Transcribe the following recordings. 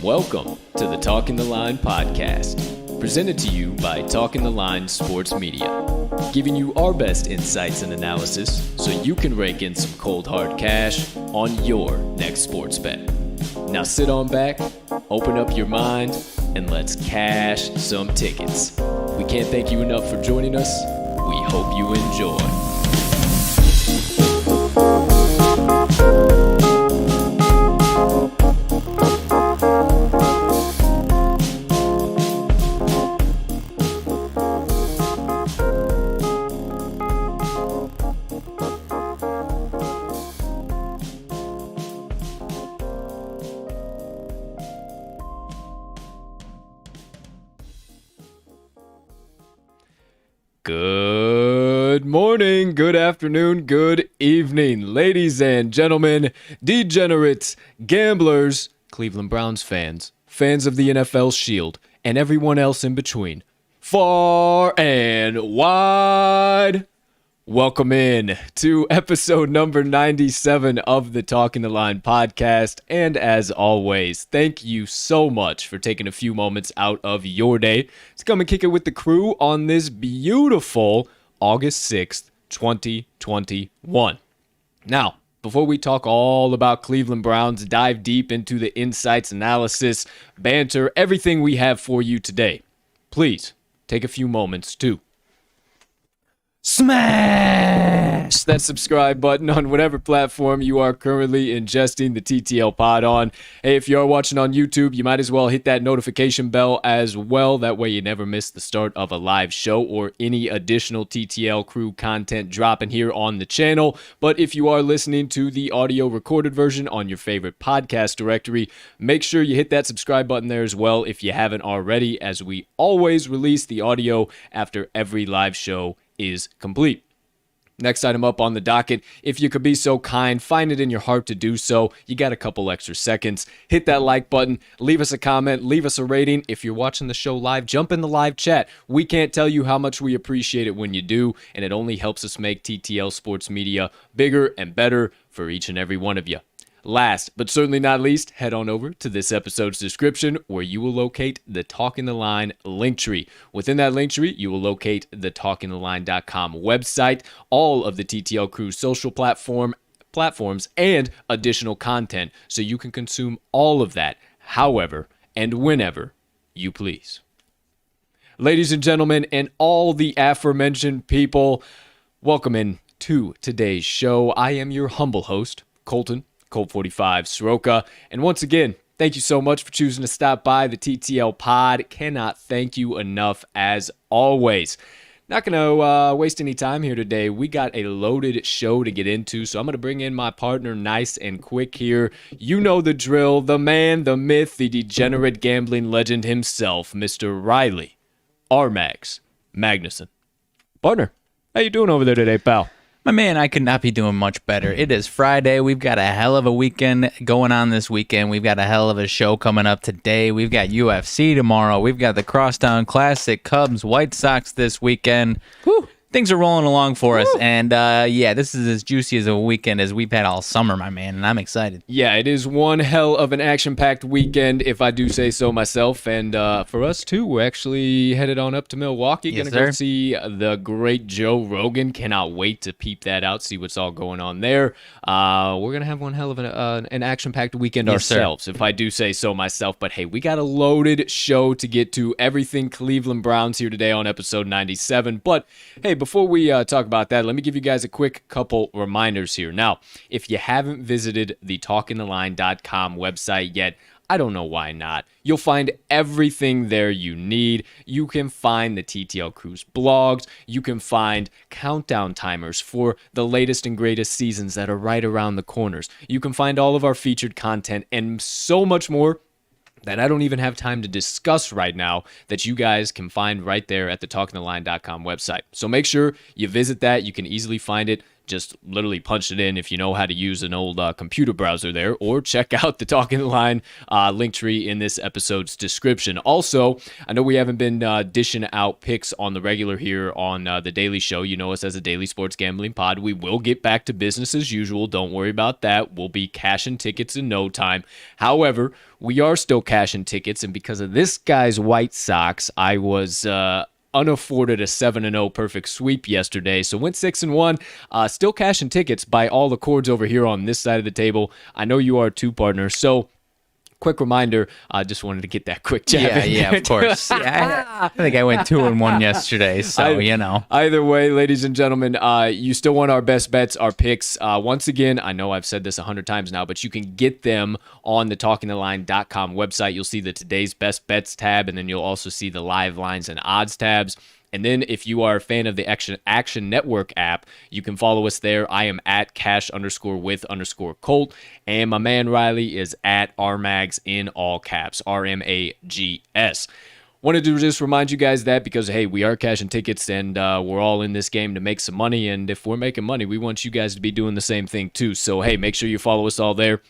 Welcome to the Talking the Line podcast, presented to you by Talking the Line Sports Media, giving you our best insights and analysis so you can rake in some cold hard cash on your next sports bet. Now sit on back, open up your mind, and let's cash some tickets. We can't thank you enough for joining us. We hope you enjoy. Good morning, good afternoon, good evening, ladies and gentlemen, degenerates, gamblers, Cleveland Browns fans, fans of the NFL Shield, and everyone else in between. Far and wide, welcome in to episode number 97 of the Talking the Line podcast. And as always, thank you so much for taking a few moments out of your day to come and kick it with the crew on this beautiful August 6th, 2021. Now, before we talk all about Cleveland Browns, dive deep into the insights, analysis, banter, everything we have for you today, please take a few moments to smash that subscribe button on whatever platform you are currently ingesting the TTL pod on. Hey, if you are watching on YouTube, you might as well hit that notification bell as well. That way you never miss the start of a live show or any additional TTL crew content dropping here on the channel. But if you are listening to the audio recorded version on your favorite podcast directory, make sure you hit that subscribe button there as well if you haven't already, as we always release the audio after every live show is complete. Next item up on the docket, if you could be so kind, find it in your heart to do so. You got a couple extra seconds. Hit that like button, leave us a comment, leave us a rating. If you're watching the show live, jump in the live chat. We can't tell you how much we appreciate it when you do, and it only helps us make TTL Sports Media bigger and better for each and every one of you. Last, but certainly not least, head on over to this episode's description where you will locate the Talking the Line link tree. Within that link tree, you will locate the talkingtheline.com website, all of the TTL Crew's social platforms, and additional content so you can consume all of that however and whenever you please. Ladies and gentlemen, and all the aforementioned people, welcome in to today's show. I am your humble host, Colt 45 Soroka. And once again, thank you so much for choosing to stop by the TTL pod. Cannot thank you enough as always. Not going to waste any time here today. We got a loaded show to get into, so I'm going to bring in my partner nice and quick here. You know the drill, the man, the myth, the degenerate gambling legend himself, Mr. Riley RMags Magnuson. Partner, how you doing over there today, pal? My man, I could not be doing much better. It is Friday. We've got a hell of a weekend going on this weekend. We've got a hell of a show coming up today. We've got UFC tomorrow. We've got the Crosstown Classic, Cubs, White Sox this weekend. Whew. Things are rolling along for us, and this is as juicy as a weekend as we've had all summer, my man, and I'm excited. Yeah, it is one hell of an action-packed weekend, if I do say so myself, and for us, too, we're actually headed on up to Milwaukee, Yes, going to go see the great Joe Rogan. Cannot wait to peep that out, see what's all going on there. We're going to have one hell of an action-packed weekend ourselves, if I do say so myself, but hey, we got a loaded show to get to, everything Cleveland Browns here today on episode 97, but hey, before we talk about that, let me give you guys a quick couple reminders here. Now, if you haven't visited the talkingtheline.com website yet, I don't know why not. You'll find everything there you need. You can find the TTL Crew's blogs. You can find countdown timers for the latest and greatest seasons that are right around the corners. You can find all of our featured content and so much more that I don't even have time to discuss right now that you guys can find right there at the talkingtheline.com website. So make sure you visit that. You can easily find it just literally punch it in if you know how to use an old computer browser there, or check out the Talking the Line link tree in this episode's description. Also, I know we haven't been dishing out picks on the regular here on the Daily Show. You know us as a daily sports gambling pod. We will get back to business as usual. Don't worry about that. We'll be cashing tickets in no time. However, we are still cashing tickets, and because of this guy's White Sox, I was unafforded a 7-0 perfect sweep yesterday, so went 6-1. Still cashing tickets by all the cords over here on this side of the table. I know you are too, partner. So quick reminder, I just wanted to get that quick jab. Yeah, of course. I think I went 2-1 yesterday, so Either way, ladies and gentlemen, you still want our best bets, our picks. Once again, I know I've said this 100 times now, but you can get them on the talkingtheline.com website. You'll see the Today's Best Bets tab, and then you'll also see the live lines and odds tabs. And then if you are a fan of the Action Network app, you can follow us there. I am at cash_with_Colt. And my man Riley is at RMags in all caps, RMAGS. Wanted to just remind you guys that because, hey, we are cashing tickets and we're all in this game to make some money. And if we're making money, we want you guys to be doing the same thing too. So, hey, make sure you follow us all there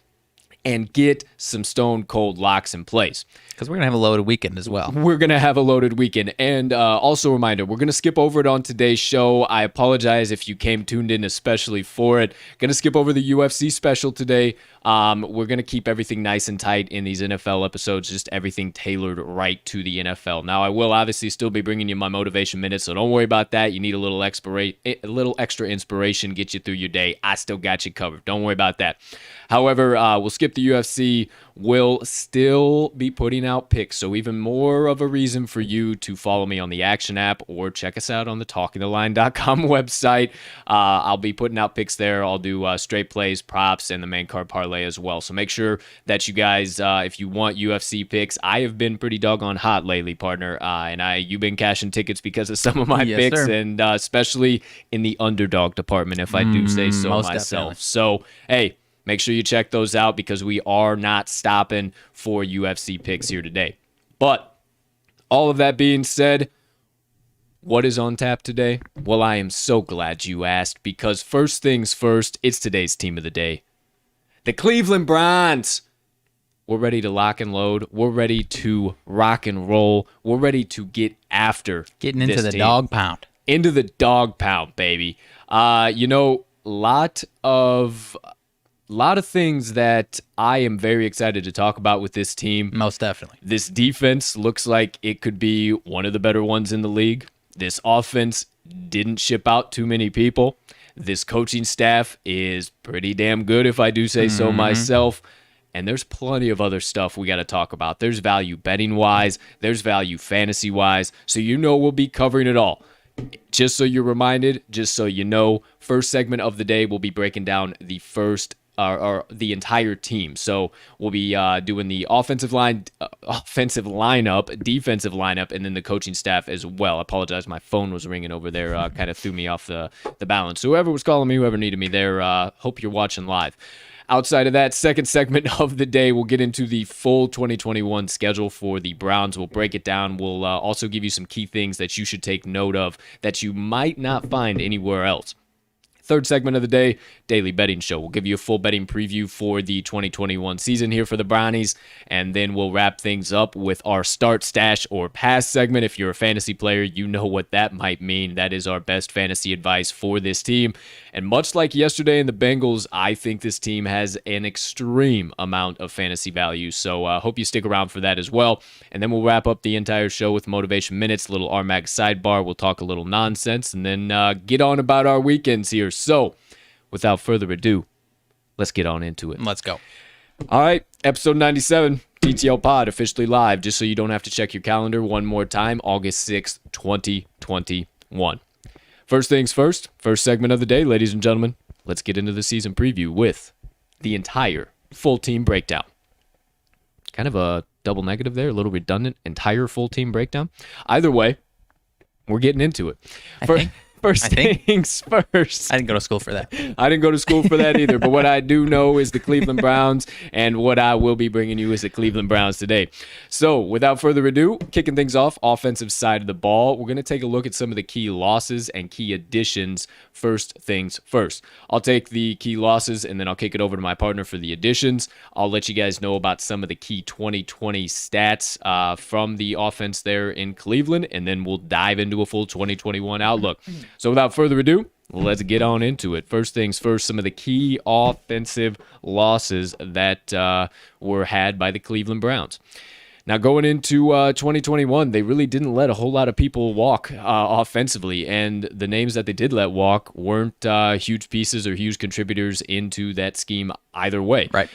and get some stone cold locks in place. Because we're going to have a loaded weekend as well. We're going to have a loaded weekend. And also a reminder, we're going to skip over it on today's show. I apologize if you came tuned in especially for it. Going to skip over the UFC special today. We're going to keep everything nice and tight in these NFL episodes, just everything tailored right to the NFL. Now, I will obviously still be bringing you my motivation minutes, so don't worry about that. You need a little extra inspiration, get you through your day. I still got you covered. Don't worry about that. However, we'll skip the UFC. We'll still be putting out picks, so even more of a reason for you to follow me on the Action app or check us out on the talkingtheline.com website. I'll be putting out picks there. I'll do straight plays, props, and the main card parlay as well. So make sure that you guys, if you want UFC picks, I have been pretty doggone hot lately, partner, and you've been cashing tickets because of some of my picks, sir. And especially in the underdog department, if I do say so myself. Definitely. So, hey, make sure you check those out because we are not stopping for UFC picks here today. But all of that being said, what is on tap today? Well, I am so glad you asked because first things first, it's today's team of the day. The Cleveland Browns. We're ready to lock and load. We're ready to rock and roll. We're ready to get after getting into the dog pound. Into the dog pound, baby. Lot of things that I am very excited to talk about with this team. Most definitely. This defense looks like it could be one of the better ones in the league. This offense didn't ship out too many people. This coaching staff is pretty damn good, if I do say so myself. And there's plenty of other stuff we got to talk about. There's value betting-wise. There's value fantasy-wise. So we'll be covering it all. Just so you're reminded, just so you know, first segment of the day, we'll be breaking down the the entire team. So we'll be doing the offensive lineup, defensive lineup, and then the coaching staff as well. I apologize, my phone was ringing over there, kind of threw me off the balance. So whoever was calling me, whoever needed me there, hope you're watching live. Outside of that, second segment of the day, we'll get into the full 2021 schedule for the Browns. We'll break it down. We'll also give you some key things that you should take note of that you might not find anywhere else. Third segment of the day, Daily Betting Show. We'll give you a full betting preview for the 2021 season here for the Brownies, and then we'll wrap things up with our Start, Stash, or Pass segment. If you're a fantasy player, you know what that might mean. That is our best fantasy advice for this team. And much like yesterday in the Bengals, I think this team has an extreme amount of fantasy value, so I hope you stick around for that as well. And then we'll wrap up the entire show with Motivation Minutes, a little RMags sidebar. We'll talk a little nonsense, and then get on about our weekends here. So, without further ado, let's get on into it. Let's go. All right, episode 97, TTL Pod, officially live, just so you don't have to check your calendar one more time, August 6th, 2021. First things first segment of the day, ladies and gentlemen, let's get into the season preview with the entire full team breakdown. Kind of a double negative there, a little redundant, entire full team breakdown. Either way, we're getting into it. First things first. I didn't go to school for that. I didn't go to school for that either. But what I do know is the Cleveland Browns, and what I will be bringing you is the Cleveland Browns today. So without further ado, kicking things off, offensive side of the ball, we're going to take a look at some of the key losses and key additions first things first. I'll take the key losses, and then I'll kick it over to my partner for the additions. I'll let you guys know about some of the key 2020 stats from the offense there in Cleveland, and then we'll dive into a full 2021 outlook. So without further ado, let's get on into it. First things first, some of the key offensive losses that were had by the Cleveland Browns. Now, going into 2021, they really didn't let a whole lot of people walk offensively, and the names that they did let walk weren't huge pieces or huge contributors into that scheme either way. Right.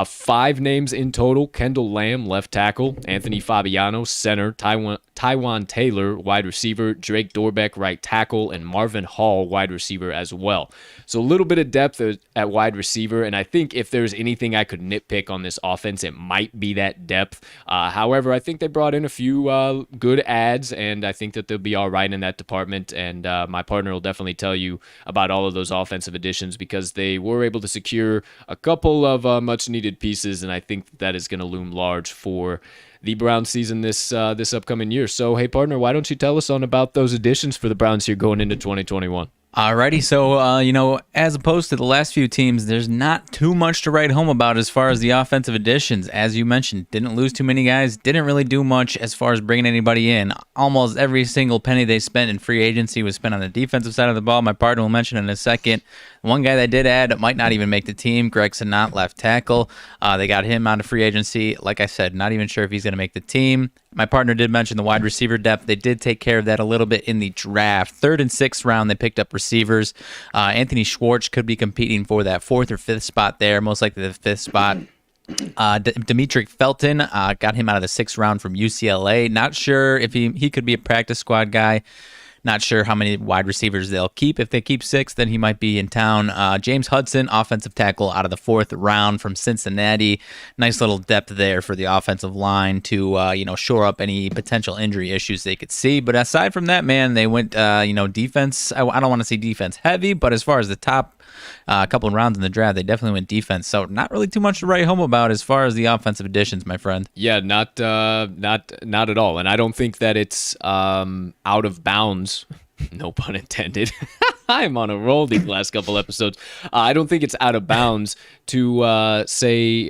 5 names in total: Kendall Lamb, left tackle; Anthony Fabiano, center; Tywon Taylor, wide receiver; Drake Dorbeck, right tackle; and Marvin Hall, wide receiver as well. So a little bit of depth at wide receiver, and I think if there's anything I could nitpick on this offense, it might be that depth. However, I think they brought in a few good ads, and I think that they'll be all right in that department, and my partner will definitely tell you about all of those offensive additions because they were able to secure a couple of much-needed pieces, and I think that is going to loom large for the Browns season this upcoming year. So, hey, partner, why don't you tell us on about those additions for the Browns here going into 2021? Alrighty, so, as opposed to the last few teams, there's not too much to write home about as far as the offensive additions. As you mentioned, didn't lose too many guys, didn't really do much as far as bringing anybody in. Almost every single penny they spent in free agency was spent on the defensive side of the ball. My partner will mention in a second. One guy that did add might not even make the team, Greg Senat, left tackle. They got him out of free agency. Like I said, not even sure if he's going to make the team. My partner did mention the wide receiver depth. They did take care of that a little bit in the draft. 3rd and 6th round, they picked up receivers. Anthony Schwartz could be competing for that 4th or 5th spot there, most likely the 5th spot. Dimitri Felton got him out of the 6th round from UCLA. Not sure if he could be a practice squad guy. Not sure how many wide receivers they'll keep. If they keep 6, then he might be in town. James Hudson, offensive tackle out of the 4th round from Cincinnati. Nice little depth there for the offensive line to shore up any potential injury issues they could see. But aside from that, man, they went defense. I don't want to say defense heavy, but as far as the top couple of rounds in the draft, they definitely went defense. So not really too much to write home about as far as the offensive additions, my friend. Yeah, not at all. And I don't think that it's out of bounds. No pun intended. I'm on a roll these last couple episodes. I don't think it's out of bounds to say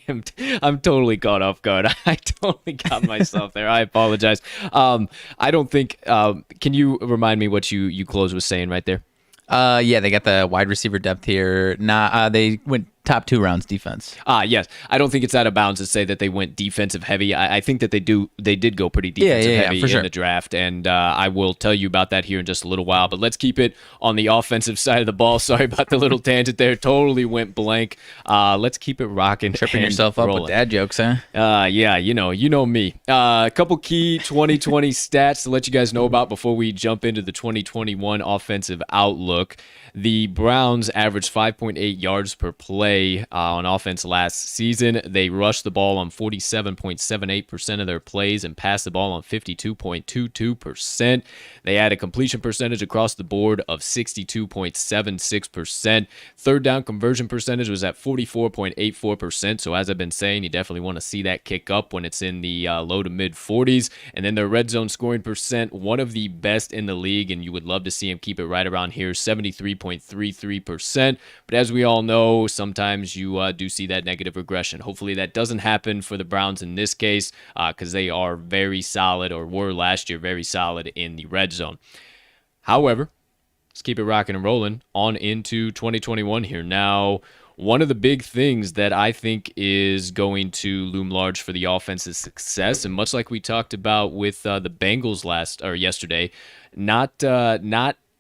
I'm totally caught off guard. I totally got myself there. I apologize. I don't think. Can you remind me what you closed with saying right there? Yeah, they got the wide receiver depth here. They went top 2 rounds defense. Yes. I don't think it's out of bounds to say that they went defensive heavy. I think that they did go pretty defensive heavy in the draft, and I will tell you about that here in just a little while. But let's keep it on the offensive side of the ball. Sorry about the little tangent there. Totally went blank. Let's keep it rocking. Tripping yourself up with dad jokes, huh? Yeah, you know me. A couple key 2020 stats to let you guys know about before we jump into the 2021 offensive outlook. The Browns averaged 5.8 yards per play on offense last season. They rushed the ball on 47.78% of their plays and passed the ball on 52.22%. They had a completion percentage across the board of 62.76%. Third down conversion percentage was at 44.84%. So as I've been saying, you definitely want to see that kick up when it's in the low to mid 40s. And then their red zone scoring percent, one of the best in the league, and you would love to see him keep it right around here, 73.33%. But as we all know, sometimes you do see that negative regression. Hopefully that doesn't happen for the Browns in this case, because they are very solid, or were last year very solid in the red zone. However, let's keep it rocking and rolling on into 2021 here. Now, one of the big things that I think is going to loom large for the offense's success, and much like we talked about with the Bengals yesterday,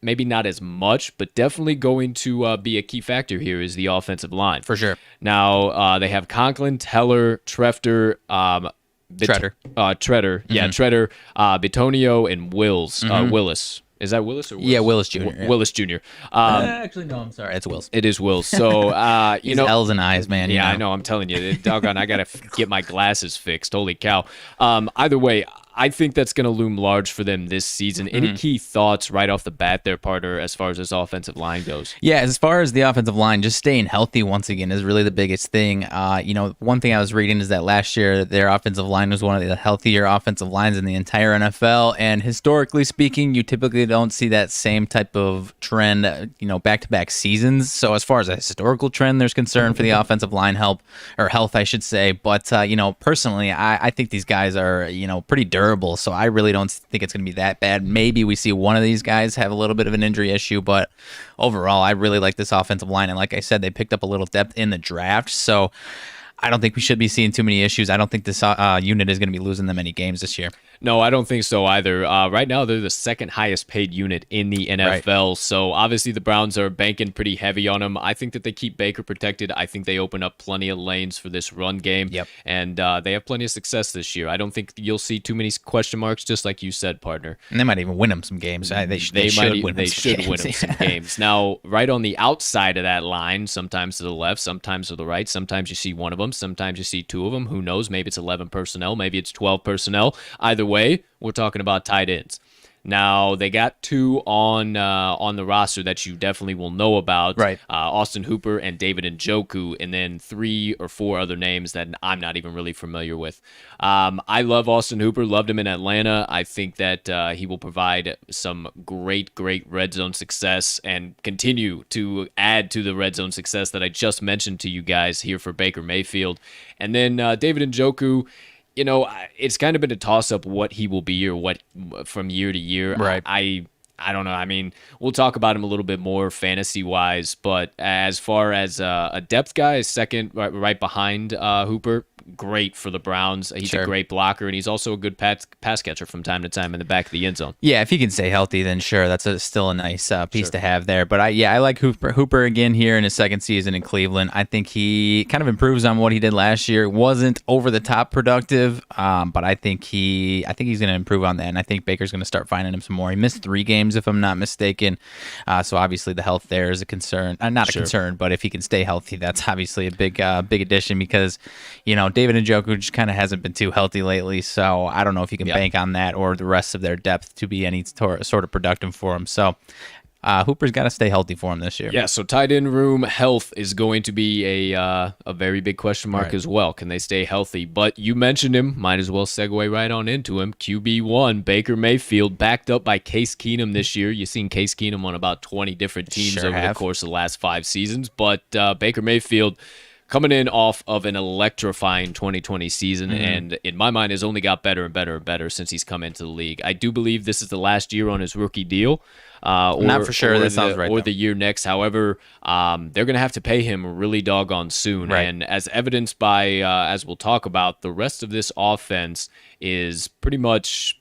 maybe not as much, but definitely going to be a key factor here is the offensive line. For sure. Now, they have Conklin, Teller, Tretter. Tretter. Tretter, Bitonio, and Willis. Is that Willis or Willis? Yeah, Willis Jr. Willis Jr. Actually, no, I'm sorry. It's Willis. It is Willis. So, L's and I's, man. Yeah, I know. I'm telling you. Doggone, I got to get my glasses fixed. Holy cow. Either way, I think that's going to loom large for them this season. Any key thoughts right off the bat there, partner, as far as this offensive line goes? Yeah, as far as the offensive line, just staying healthy once again is really the biggest thing. One thing I was reading is that last year their offensive line was one of the healthier offensive lines in the entire NFL. And historically speaking, you typically don't see that same type of trend, back-to-back seasons. So as far as a historical trend, there's concern for the offensive line health, I should say. But, personally, I think these guys are, pretty durable. So I really don't think it's going to be that bad. Maybe we see one of these guys have a little bit of an injury issue, but overall, I really like this offensive line. And like I said, they picked up a little depth in the draft. So I don't think we should be seeing too many issues. I don't think this unit is going to be losing them any games this year. No, I don't think so either. Right now, they're the second highest paid unit in the NFL. Right. So obviously the Browns are banking pretty heavy on them. I think that they keep Baker protected. I think they open up plenty of lanes for this run game. Yep. And they have plenty of success this year. I don't think you'll see too many question marks, just like you said, partner. And they might even win them some games. They should win them some games. Now, right on the outside of that line, sometimes to the left, sometimes to the right, sometimes you see one of them, sometimes you see two of them. Who knows? Maybe it's 11 personnel. Maybe it's 12 personnel. Either way, we're talking about tight ends. Now, they got two on the roster that you definitely will know about. Right. Austin Hooper and David Njoku, and then 3 or 4 other names that I'm not even really familiar with. I love Austin Hooper, loved him in Atlanta. I think that he will provide some great red zone success and continue to add to the red zone success that I just mentioned to you guys here for Baker Mayfield. And then David Njoku, it's kind of been a toss-up what he will be or what from year to year. Right. I don't know. I mean, we'll talk about him a little bit more fantasy-wise, but as far as a depth guy, second right behind Hooper, great for the Browns. He's a great blocker, and he's also a good pass catcher from time to time in the back of the end zone. Yeah, if he can stay healthy, then sure, that's still a nice piece to have there. But I like Hooper again here in his second season in Cleveland. I think he kind of improves on what he did last year. It wasn't over the top productive, but I think he's going to improve on that, and I think Baker's going to start finding him some more. He missed 3 games, if I'm not mistaken. So obviously the health there is a concern. Not a concern, but if he can stay healthy, that's obviously a big addition because, David Njoku just kind of hasn't been too healthy lately. So I don't know if you can bank on that or the rest of their depth to be any sort of productive for him. So Hooper's got to stay healthy for him this year. Yeah, so tight end room health is going to be a very big question mark as well. Can they stay healthy? But you mentioned him. Might as well segue right on into him. QB1, Baker Mayfield, backed up by Case Keenum this year. You've seen Case Keenum on about 20 different teams over the course of the last 5 seasons. But Baker Mayfield coming in off of an electrifying 2020 season, and in my mind has only got better and better and better since he's come into the league. I do believe this is the last year on his rookie deal. Not for sure. That sounds right. Or the year next. However, they're going to have to pay him really doggone soon. Right. And as evidenced by, as we'll talk about, the rest of this offense is pretty much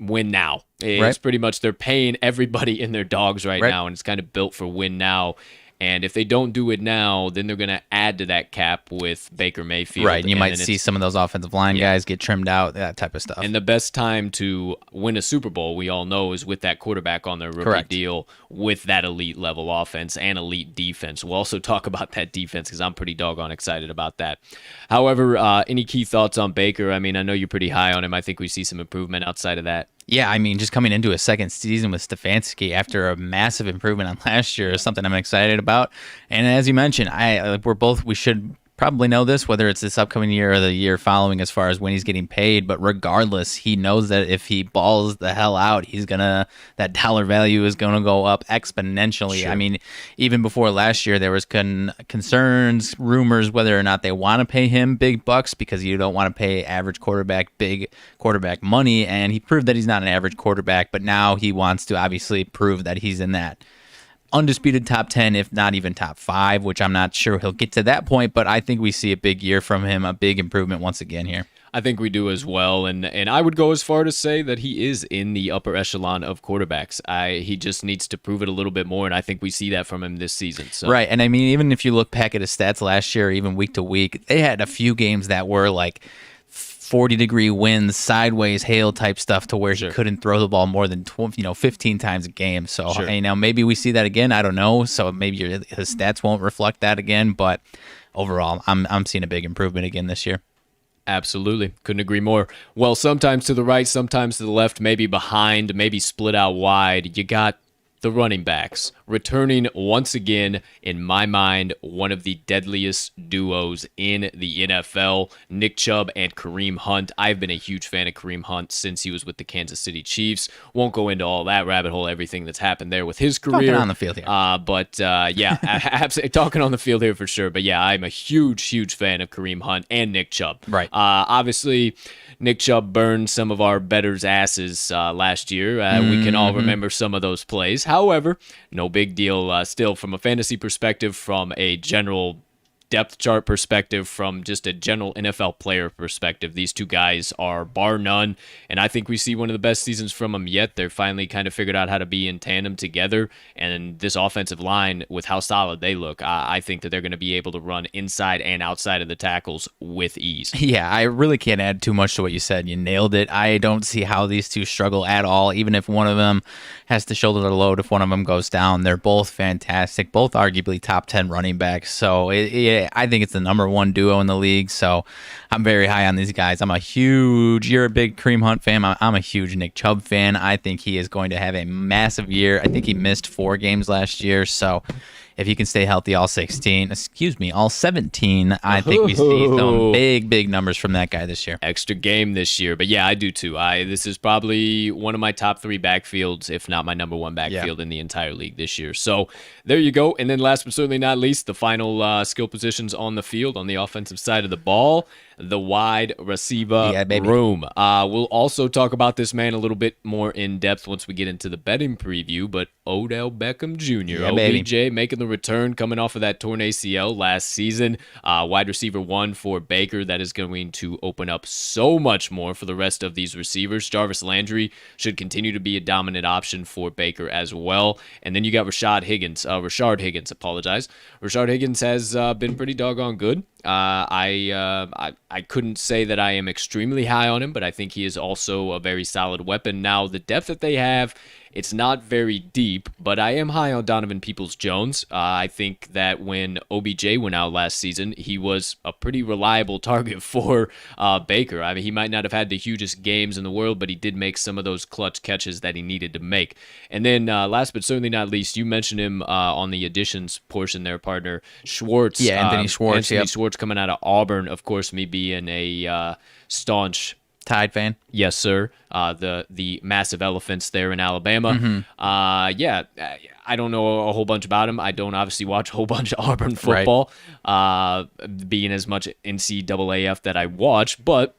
win now. It's pretty much they're paying everybody in their dogs right now, and it's kind of built for win now. And if they don't do it now, then they're going to add to that cap with Baker Mayfield. Right, and you might see some of those offensive line guys get trimmed out, that type of stuff. And the best time to win a Super Bowl, we all know, is with that quarterback on their rookie deal with that elite level offense and elite defense. We'll also talk about that defense because I'm pretty doggone excited about that. However, any key thoughts on Baker? I mean, I know you're pretty high on him. I think we see some improvement outside of that. Yeah, I mean, just coming into a second season with Stefanski after a massive improvement on last year is something I'm excited about. And as you mentioned, we should probably know this, whether it's this upcoming year or the year following as far as when he's getting paid. But regardless, he knows that if he balls the hell out, that dollar value is going to go up exponentially. Sure. I mean, even before last year, there was concerns, rumors, whether or not they want to pay him big bucks because you don't want to pay average quarterback big quarterback money. And he proved that he's not an average quarterback, but now he wants to obviously prove that he's in that undisputed top 10, if not even top 5, which I'm not sure he'll get to that point, but I think we see a big year from him, a big improvement once again here. I think we do as well, and I would go as far to say that he is in the upper echelon of quarterbacks. He just needs to prove it a little bit more, and I think we see that from him this season. So. Right, and I mean, even if you look back at his stats last year, even week to week, they had a few games that were like 40-degree winds, sideways hail type stuff to where he couldn't throw the ball more than 15 times a game. So maybe we see that again. I don't know. So maybe his stats won't reflect that again. But overall, I'm seeing a big improvement again this year. Absolutely. Couldn't agree more. Well, sometimes to the right, sometimes to the left, maybe behind, maybe split out wide. You got the running backs returning once again, in my mind, one of the deadliest duos in the NFL, Nick Chubb and Kareem Hunt. I've been a huge fan of Kareem Hunt since he was with the Kansas City Chiefs. Won't go into all that rabbit hole, everything that's happened there with his career. Talking on the field here. Yeah, absolutely talking on the field here for sure. But yeah, I'm a huge fan of Kareem Hunt and Nick Chubb. Right. Obviously, Nick Chubb burned some of our bettors' asses last year. We can all remember some of those plays. However, no big deal still from a fantasy perspective, from a general depth chart perspective, from just a general NFL player perspective. These two guys are bar none, and I think we see one of the best seasons from them yet. They're finally kind of figured out how to be in tandem together, and this offensive line, with how solid they look, I think that they're going to be able to run inside and outside of the tackles with ease. Yeah, I really can't add too much to what you said. You nailed it. I don't see how these two struggle at all, even if one of them has to shoulder the load, if one of them goes down. They're both fantastic, both arguably top 10 running backs. So I think it's the number one duo in the league. So I'm very high on these guys. You're a big Kareem Hunt fan. I'm a huge Nick Chubb fan. I think he is going to have a massive year. I think he missed 4 games last year. So if he can stay healthy all 17, I think we see some big numbers from that guy this year. Extra game this year. But yeah, I do too. This is probably one of my top 3 backfields, if not my number 1 backfield in the entire league this year. So there you go. And then last but certainly not least, the final skill positions on the field on the offensive side of the ball, the wide receiver room. We'll also talk about this man a little bit more in depth once we get into the betting preview, but Odell Beckham Jr., OBJ, making the return coming off of that torn ACL last season. Wide receiver 1 for Baker. That is going to open up so much more for the rest of these receivers. Jarvis Landry should continue to be a dominant option for Baker as well. And then you got Rashad Higgins, apologize. Rashad Higgins has been pretty doggone good. I couldn't say that I am extremely high on him, but I think he is also a very solid weapon. Now, the depth that they have, it's not very deep, but I am high on Donovan Peoples-Jones. I think that when OBJ went out last season, he was a pretty reliable target for Baker. I mean, he might not have had the hugest games in the world, but he did make some of those clutch catches that he needed to make. And then last but certainly not least, you mentioned him on the additions portion there, partner, Schwartz. Yeah, Anthony Schwartz. Anthony Schwartz coming out of Auburn, of course, me being a staunch Tide fan. Yes, sir. The massive elephants there in Alabama. I don't know a whole bunch about him. I don't obviously watch a whole bunch of Auburn football, being as much NCAAF that I watch, but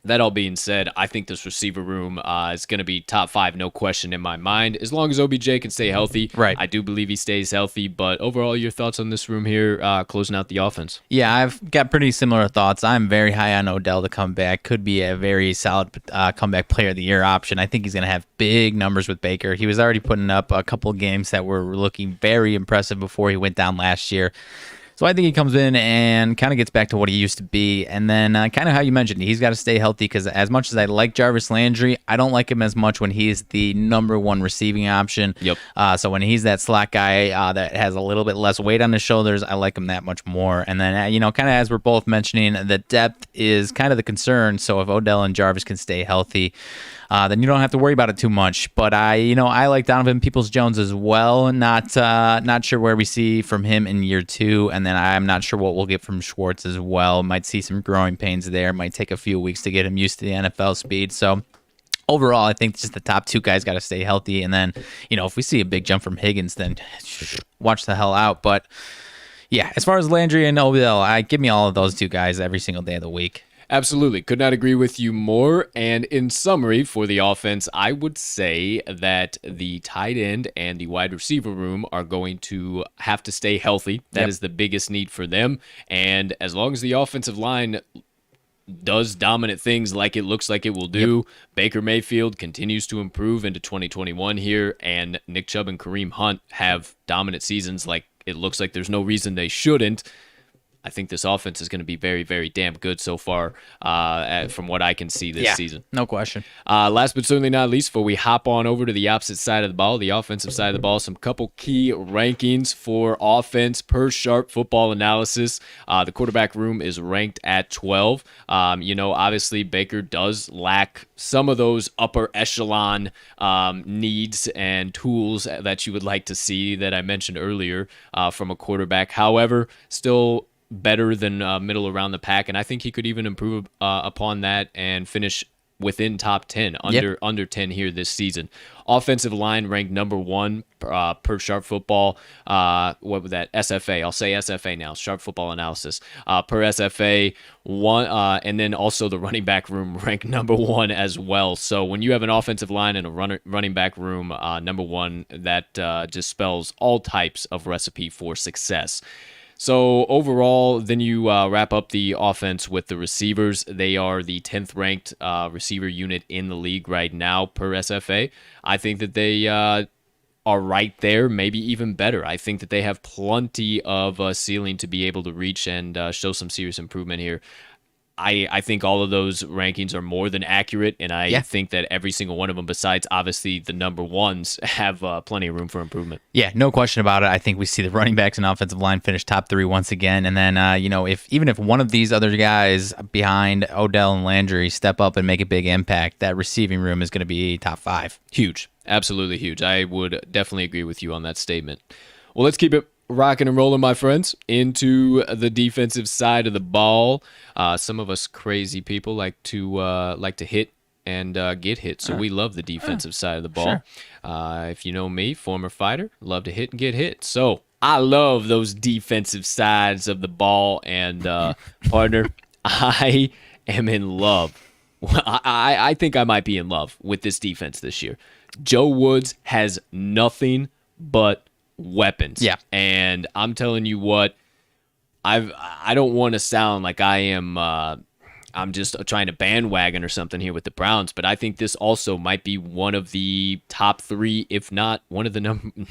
that all being said, I think this receiver room is going to be top 5, no question in my mind, as long as OBJ can stay healthy. Right. I do believe he stays healthy, but overall, your thoughts on this room here, closing out the offense? Yeah, I've got pretty similar thoughts. I'm very high on Odell to come back. Could be a very solid comeback player of the year option. I think he's going to have big numbers with Baker. He was already putting up a couple of games that were looking very impressive before he went down last year. So I think he comes in and kind of gets back to what he used to be. And then kind of how you mentioned, he's got to stay healthy, because as much as I like Jarvis Landry, I don't like him as much when he's the number 1 receiving option. Yep. So when he's that slot guy that has a little bit less weight on his shoulders, I like him that much more. And then, kind of as we're both mentioning, the depth is kind of the concern. So if Odell and Jarvis can stay healthy, then you don't have to worry about it too much. But I like Donovan Peoples-Jones as well. Not sure where we see from him in year 2, and then I'm not sure what we'll get from Schwartz as well. Might see some growing pains there. Might take a few weeks to get him used to the NFL speed. So overall, I think just the top 2 guys got to stay healthy. And then, if we see a big jump from Higgins, then watch the hell out. But yeah, as far as Landry and Odell, give me all of those 2 guys every single day of the week. Absolutely. Could not agree with you more. And in summary, for the offense, I would say that the tight end and the wide receiver room are going to have to stay healthy. That is the biggest need for them. And as long as the offensive line does dominant things like it looks like it will do, Baker Mayfield continues to improve into 2021 here, and Nick Chubb and Kareem Hunt have dominant seasons like it looks like there's no reason they shouldn't. I think this offense is going to be very, very damn good so far from what I can see this season. No question. Last but certainly not least, before we hop on over to the opposite side of the ball, the offensive side of the ball, some couple key rankings for offense per Sharp Football Analysis. The quarterback room is ranked at 12. Obviously Baker does lack some of those upper echelon needs and tools that you would like to see that I mentioned earlier from a quarterback. However, still better than middle around the pack, and I think he could even improve upon that and finish within top 10, under 10 here this season. Offensive line ranked number 1 per Sharp Football. What was that? SFA. I'll say SFA now. Sharp Football Analysis. Per SFA, one, and then also the running back room ranked number 1 as well. So when you have an offensive line and a running back room number 1, that just spells all types of recipe for success. So overall, then you wrap up the offense with the receivers. They are the 10th ranked receiver unit in the league right now per SFA. I think that they are right there, maybe even better. I think that they have plenty of ceiling to be able to reach and show some serious improvement here. I think all of those rankings are more than accurate, and I think that every single one of them, besides obviously the number ones, have plenty of room for improvement. Yeah, no question about it. I think we see the running backs and offensive line finish top 3 once again, and then if one of these other guys behind Odell and Landry step up and make a big impact, that receiving room is going to be top 5. Huge, absolutely huge. I would definitely agree with you on that statement. Well, let's keep it rocking and rolling, my friends, into the defensive side of the ball. Some of us crazy people like to hit and get hit, so we love the defensive side of the ball. Sure. If you know me, former fighter, love to hit and get hit. So I love those defensive sides of the ball, and partner, I am in love. I think I might be in love with this defense this year. Joe Woods has nothing but weapons. Yeah. And I'm telling you what, I don't want to sound like I am I'm just trying to bandwagon or something here with the Browns, but I think this also might be one of the top 3, if not one of the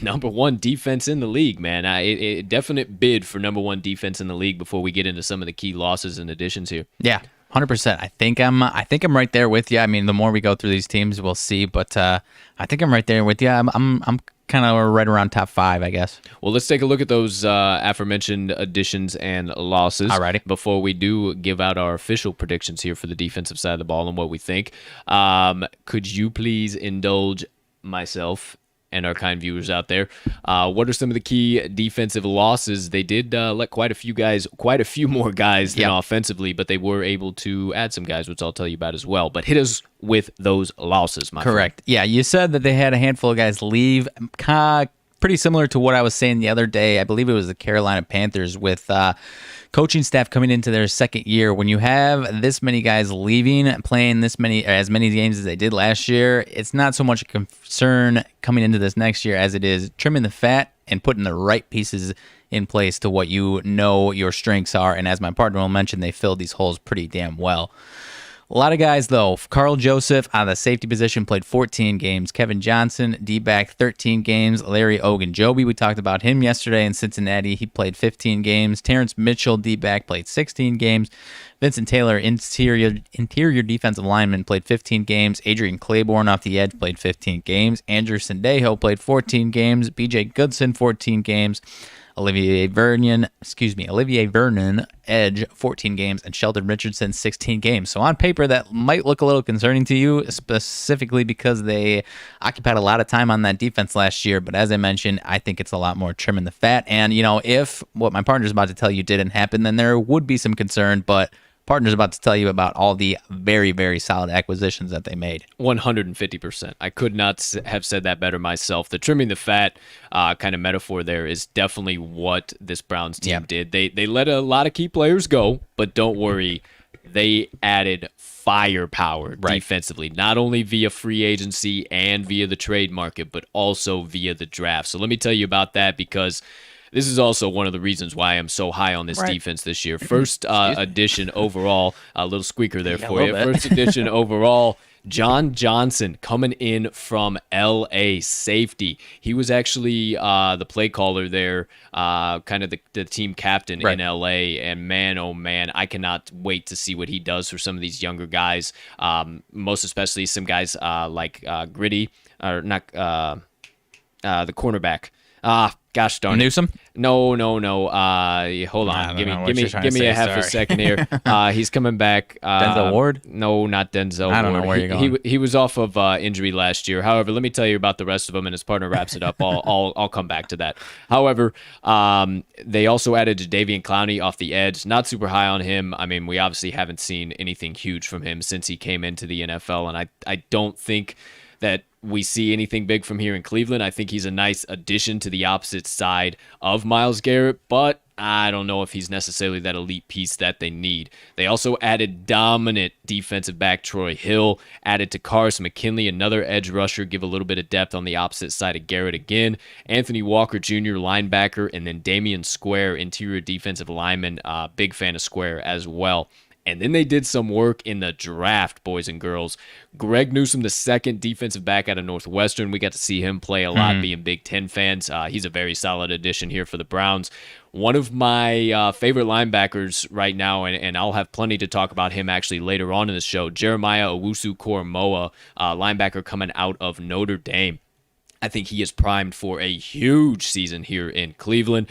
number 1 defense in the league, man. A definite bid for number 1 defense in the league before we get into some of the key losses and additions here. Yeah. 100%. I think I'm right there with you. I mean, the more we go through these teams, we'll see. But I think I'm right there with you. I'm kind of right around top 5, I guess. Well, let's take a look at those aforementioned additions and losses. Alrighty. Before we do give out our official predictions here for the defensive side of the ball and what we think, could you please indulge myself and our kind viewers out there? What are some of the key defensive losses? They did let quite a few more guys than offensively, but they were able to add some guys, which I'll tell you about as well. But hit us with those losses, my friend. Correct. Yeah, you said that they had a handful of guys leave. Pretty similar to what I was saying the other day. I believe it was the Carolina Panthers with coaching staff coming into their second year. When you have this many guys leaving, playing as many games as they did last year, it's not so much a concern coming into this next year as it is trimming the fat and putting the right pieces in place to what you know your strengths are. And as my partner will mention, they filled these holes pretty damn well. A lot of guys, though. Carl Joseph on the safety position played 14 games. Kevin Johnson, D-back, 13 games. Larry Ogunjobi, we talked about him yesterday in Cincinnati. He played 15 games. Terrence Mitchell, D-back, played 16 games. Vincent Taylor, interior defensive lineman, played 15 games. Adrian Claiborne off the edge played 15 games. Andrew Sendejo played 14 games. B.J. Goodson, 14 games. Olivier Vernon, edge, 14 games, and Sheldon Richardson, 16 games. So on paper, that might look a little concerning to you, specifically because they occupied a lot of time on that defense last year. But as I mentioned, I think it's a lot more trimming the fat. And, if what my partner's about to tell you didn't happen, then there would be some concern. But partner's about to tell you about all the very, very solid acquisitions that they made. 150%. I could not have said that better myself. The trimming the fat kind of metaphor there is definitely what this Browns team did. They let a lot of key players go, but don't worry, they added firepower defensively, not only via free agency and via the trade market, but also via the draft. So let me tell you about that, because this is also one of the reasons why I'm so high on this defense this year. First edition overall, a little squeaker there for you. First edition overall, John Johnson coming in from LA, safety. He was actually the play caller there, kind of the team captain in LA. And man, oh man, I cannot wait to see what he does for some of these younger guys, most especially some guys like Gritty, or not the cornerback. Gosh darn it. Newsome? No. Hold on. Give me a half a second here. He's coming back. Denzel Ward? No, not Denzel Ward. I don't know where you're going. He was off of injury last year. However, let me tell you about the rest of them, and his partner wraps it up. I'll come back to that. However, they also added Jadeveon Clowney off the edge. Not super high on him. I mean, we obviously haven't seen anything huge from him since he came into the NFL, and I don't think that we see anything big from here in Cleveland. I think he's a nice addition to the opposite side of Myles Garrett, but I don't know if he's necessarily that elite piece that they need. They also added dominant defensive back Troy Hill, added to Karis McKinley, another edge rusher, give a little bit of depth on the opposite side of Garrett again. Anthony Walker Jr., linebacker, and then Damian Square, interior defensive lineman. Big fan of Square as well. And then they did some work in the draft, boys and girls. Greg Newsome, the second defensive back out of Northwestern. We got to see him play a lot, being Big Ten fans. He's a very solid addition here for the Browns. One of my favorite linebackers right now, and I'll have plenty to talk about him actually later on in the show, Jeremiah Owusu-Koramoah, linebacker coming out of Notre Dame. I think he is primed for a huge season here in Cleveland.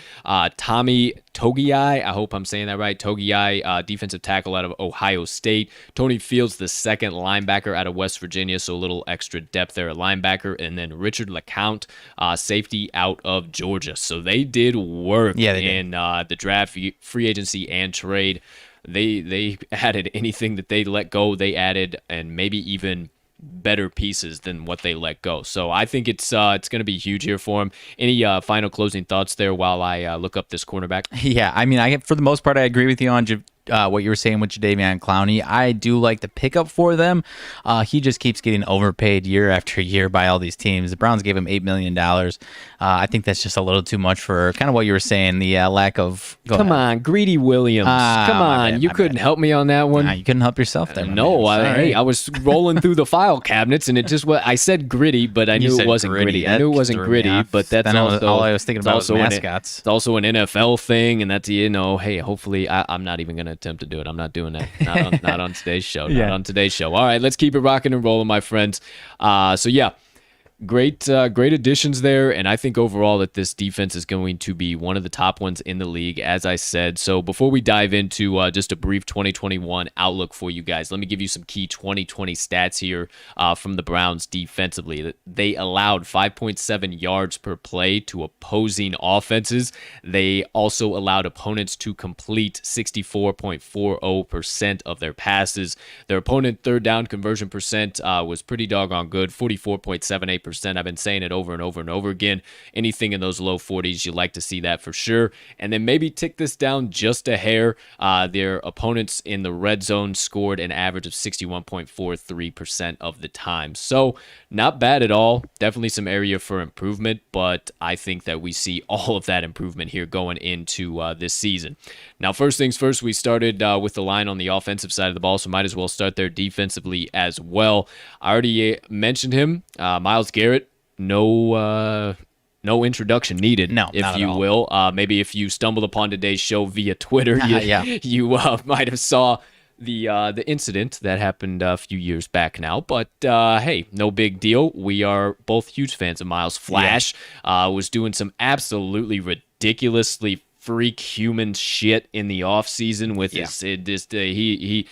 Tommy Togiai, I hope I'm saying that right. Togiai, defensive tackle out of Ohio State. Tony Fields, the second linebacker out of West Virginia, so a little extra depth there at linebacker. And then Richard LeCounte, safety out of Georgia. So they did work in the draft, free agency, and trade. They added anything that they let go. They added, and maybe even better pieces than what they let go. So I think it's going to be huge here for him. Any final closing thoughts there while I look up this cornerback? Yeah, I mean, for the most part, I agree with you on what you were saying with Jadeveon Clowney. I do like the pickup for them. He just keeps getting overpaid year after year by all these teams. The Browns gave him $8 million. I think that's just a little too much for kind of what you were saying, the lack of... Come on, Greedy Williams. Come on, you couldn't help me on that one. You couldn't help yourself there. No, I was rolling through the file cabinets, and it just was... I said gritty, but I knew it wasn't gritty. I knew it wasn't gritty, but that's also... All I was thinking about was mascots. It's also an NFL thing, and that's, hey, hopefully... I'm not even going to attempt to do it. I'm not doing that. Not on today's show. Not on today's show. All right, let's keep it rocking and rolling, my friends. So yeah, great additions there, and I think overall that this defense is going to be one of the top ones in the league, as I said. So before we dive into just a brief 2021 outlook for you guys, let me give you some key 2020 stats here from the Browns defensively. They allowed 5.7 yards per play to opposing offenses. They also allowed opponents to complete 64.40% of their passes. Their opponent third down conversion percent was pretty doggone good, 44.78%. I've been saying it over and over and over again. Anything in those low 40s, you like to see that for sure. And then maybe tick this down just a hair. Their opponents in the red zone scored an average of 61.43% of the time. So not bad at all. Definitely some area for improvement, but I think that we see all of that improvement here going into this season. Now, first things first, we started with the line on the offensive side of the ball, so might as well start there defensively as well. I already mentioned him, Myles Garrett. No introduction needed, if you will. Maybe if you stumbled upon today's show via Twitter, you might have saw the incident that happened a few years back now. But hey, no big deal. We are both huge fans of Miles. Flash was doing some absolutely ridiculously freak human shit in the offseason with he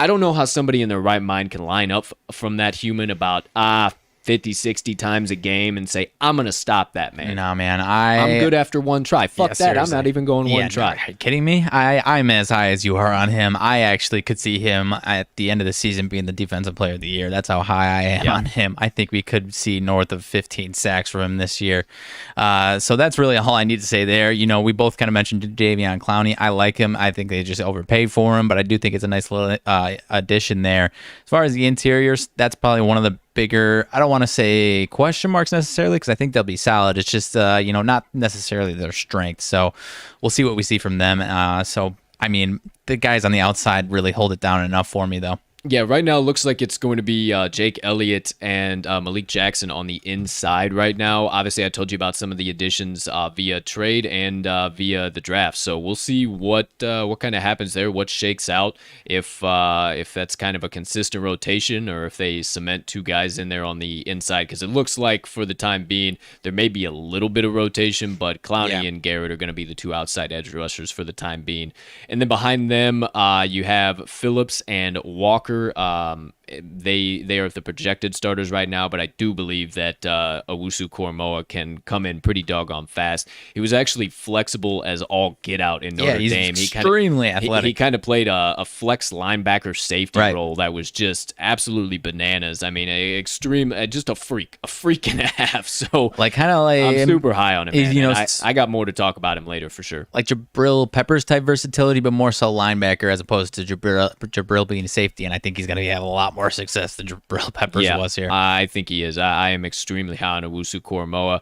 I don't know how somebody in their right mind can line up from that human about 50, 60 times a game and say, I'm going to stop that, man. No, man. I'm good after one try. Fuck that. Seriously. I'm not even going one try. No, are you kidding me? I'm as high as you are on him. I actually could see him at the end of the season being the defensive player of the year. That's how high I am on him. I think we could see north of 15 sacks from him this year. So that's really all I need to say there. We both kind of mentioned Jadeveon Clowney. I like him. I think they just overpaid for him, but I do think it's a nice little addition there. As far as the interiors, that's probably one of the bigger, I don't want to say question marks necessarily, because I think they'll be solid. It's just, not necessarily their strength. So we'll see what we see from them. So, I mean, the guys on the outside really hold it down enough for me, though. Yeah, right now it looks like it's going to be Jake Elliott and Malik Jackson on the inside right now. Obviously, I told you about some of the additions via trade and via the draft. So we'll see what kind of happens there, what shakes out, if that's kind of a consistent rotation or if they cement two guys in there on the inside. Because it looks like for the time being, there may be a little bit of rotation, but Clowney and Garrett are going to be the two outside edge rushers for the time being. And then behind them, you have Phillips and Walker. They are the projected starters right now, but I do believe that Owusu Koromoa can come in pretty doggone fast. He was actually flexible as all get out in Notre Dame. He's extremely athletic. He kind of played a flex linebacker safety role that was just absolutely bananas. I mean, just a freak and a half. So I'm super high on him. Man. I got more to talk about him later for sure. Like Jabril Peppers type versatility, but more so linebacker as opposed to Jabril being safety, and I think he's going to have a lot more success than Jabril Peppers was here. I think he is. I am extremely high on Owusu Koromoa.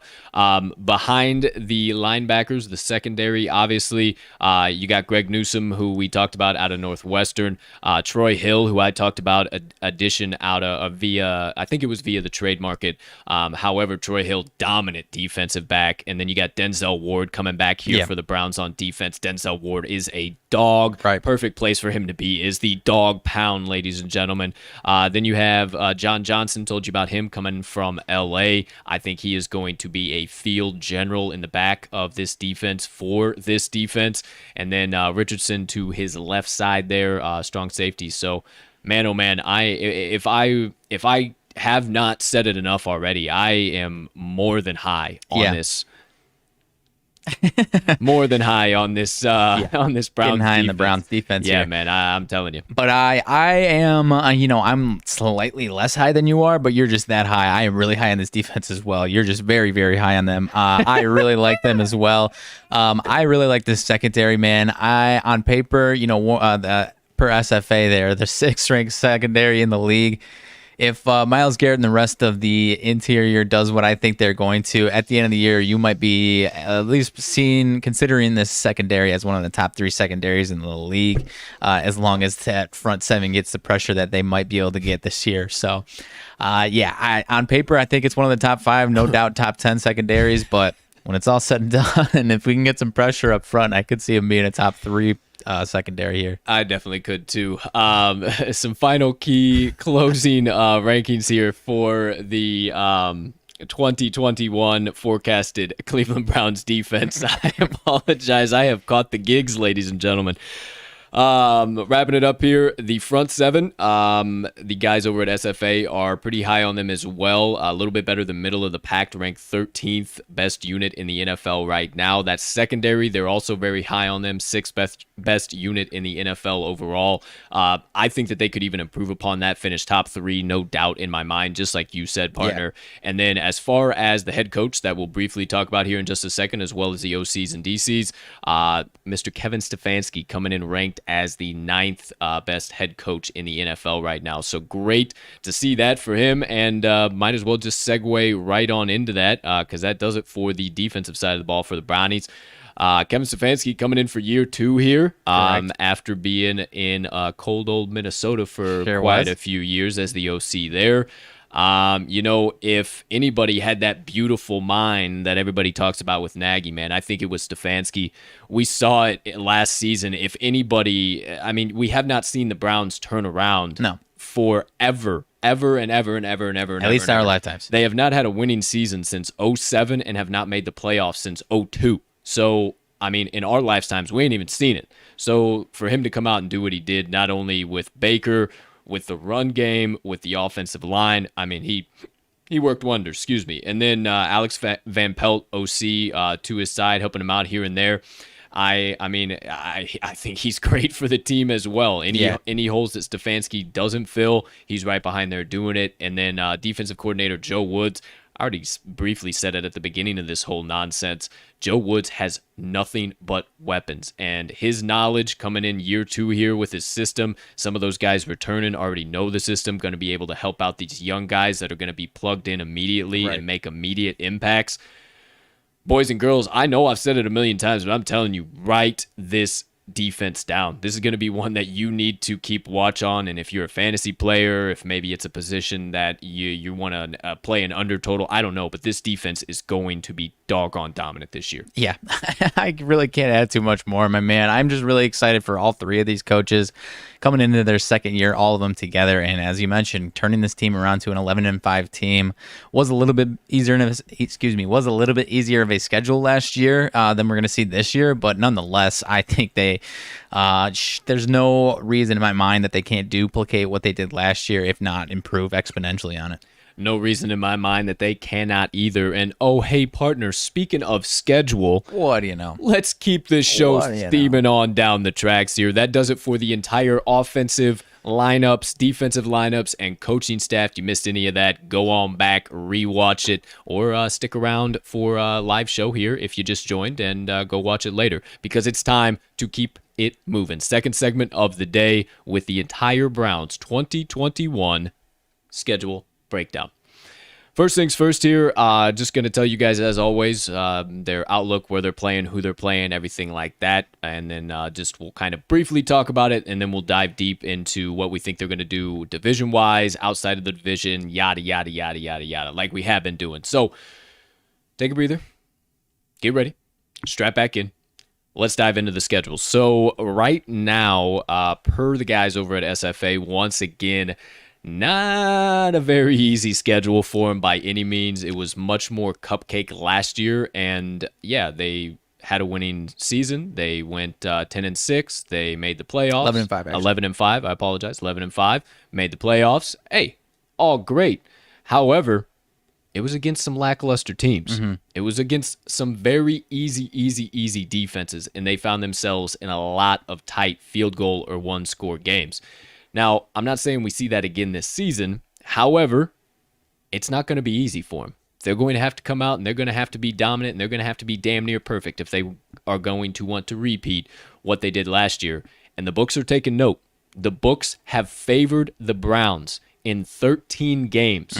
Behind the linebackers, the secondary, obviously, you got Greg Newsome, who we talked about out of Northwestern. Troy Hill, who I talked about, addition out of via the trade market. However, Troy Hill, dominant defensive back. And then you got Denzel Ward coming back here for the Browns on defense. Denzel Ward is a dog. Right. Perfect place for him to be is the dog pound, ladies and gentlemen. Then you have John Johnson, told you about him coming from L.A. I think he is going to be a field general in the back of this defense for this defense. And then Richardson to his left side there, strong safety. So, man, oh man, if I have not said it enough already, I am more than high on this. More than high on this on this Browns Getting high defense. in the Browns defense Yeah, here. man, I'm telling you. But I am, I'm slightly less high than you are, but you're just that high. I am really high on this defense as well. You're just very, very high on them. I really like them as well. I really like this secondary, man. On paper, per SFA there, the 6th ranked secondary in the league. If Myles Garrett and the rest of the interior does what I think they're going to, at the end of the year, you might be at least considering this secondary as one of the top 3 secondaries in the league, as long as that front 7 gets the pressure that they might be able to get this year. So, on paper, I think it's one of the top 5, no doubt top 10 secondaries, but when it's all said and done, and if we can get some pressure up front, I could see them being a top 3 secondary here. I definitely could too. Some final key closing rankings here for the 2021 forecasted Cleveland Browns defense. I apologize. I have caught the gigs, ladies and gentlemen. Wrapping it up here, the front 7, the guys over at SFA are pretty high on them as well. A little bit better than middle of the pack, ranked 13th best unit in the NFL right now. That's secondary. They're also very high on them, 6th best unit in the NFL overall. I think that they could even improve upon that, finish top 3, no doubt in my mind, just like you said, partner. Yeah. And then as far as the head coach that we'll briefly talk about here in just a second, as well as the OCs and DCs, Mr. Kevin Stefanski coming in ranked as the 9th best head coach in the NFL right now. So great to see that for him, and might as well just segue right on into that because that does it for the defensive side of the ball for the Brownies. Kevin Stefanski coming in for year 2 here after being in cold old Minnesota for quite a few years as the OC there. If anybody had that beautiful mind that everybody talks about with Nagy, man, I think it was Stefanski. We saw it last season. If anybody, we have not seen the Browns turn around forever, ever and ever and ever and ever. At least our lifetimes. They have not had a winning season since 2007 and have not made the playoffs since 2002. So, in our lifetimes, we ain't even seen it. So for him to come out and do what he did, not only with Baker, with the run game, with the offensive line, he worked wonders, And then Alex Van Pelt, OC, to his side, helping him out here and there. I think he's great for the team as well. Any holes that Stefanski doesn't fill, he's right behind there doing it. And then defensive coordinator Joe Woods, I already briefly said it at the beginning of this whole nonsense. Joe Woods has nothing but weapons, and his knowledge coming in year 2 here with his system, some of those guys returning already know the system, going to be able to help out these young guys that are going to be plugged in immediately and make immediate impacts. Boys and girls, I know I've said it a million times, but I'm telling you right this defense down. This is going to be one that you need to keep watch on. And if you're a fantasy player, if maybe it's a position that you want to play an under total, I don't know. But this defense is going to be doggone dominant this year. Yeah, I really can't add too much more, my man. I'm just really excited for all three of these coaches coming into their second year, all of them together. And as you mentioned, turning this team around to an 11-5 team was a little bit easier. Was a little bit easier of a schedule last year than we're going to see this year. But nonetheless, I think there's no reason in my mind that they can't duplicate what they did last year, if not improve exponentially on it. No reason in my mind that they cannot either. And oh, hey, partner, speaking of schedule, what do you know? Let's keep this show theming on down the tracks here. That does it for the entire offensive lineups, defensive lineups, and coaching staff. If you missed any of that, go on back, rewatch it, or stick around for a live show here if you just joined, and go watch it later, because it's time to keep it moving. Second segment of the day with the entire Browns 2021 schedule breakdown. First things first here, just going to tell you guys, as always, their outlook, where they're playing, who they're playing, everything like that. And then we'll kind of briefly talk about it, and then we'll dive deep into what we think they're going to do division-wise, outside of the division, yada, yada, yada, yada, yada, like we have been doing. So take a breather, get ready, strap back in. Let's dive into the schedule. So right now, per the guys over at SFA, once again, not a very easy schedule for them by any means. It was much more cupcake last year, and yeah, they had a winning season. They went 10-6. They made the playoffs. 11-5. 11-5. I apologize. 11-5. Made the playoffs. Hey, all great. However, it was against some lackluster teams. Mm-hmm. It was against some very easy defenses, and they found themselves in a lot of tight field goal or one-score games. Now, I'm not saying we see that again this season. However, it's not going to be easy for them. They're going to have to come out, and they're going to have to be dominant, and they're going to have to be damn near perfect if they are going to want to repeat what they did last year. And the books are taking note. The books have favored the Browns in 13 games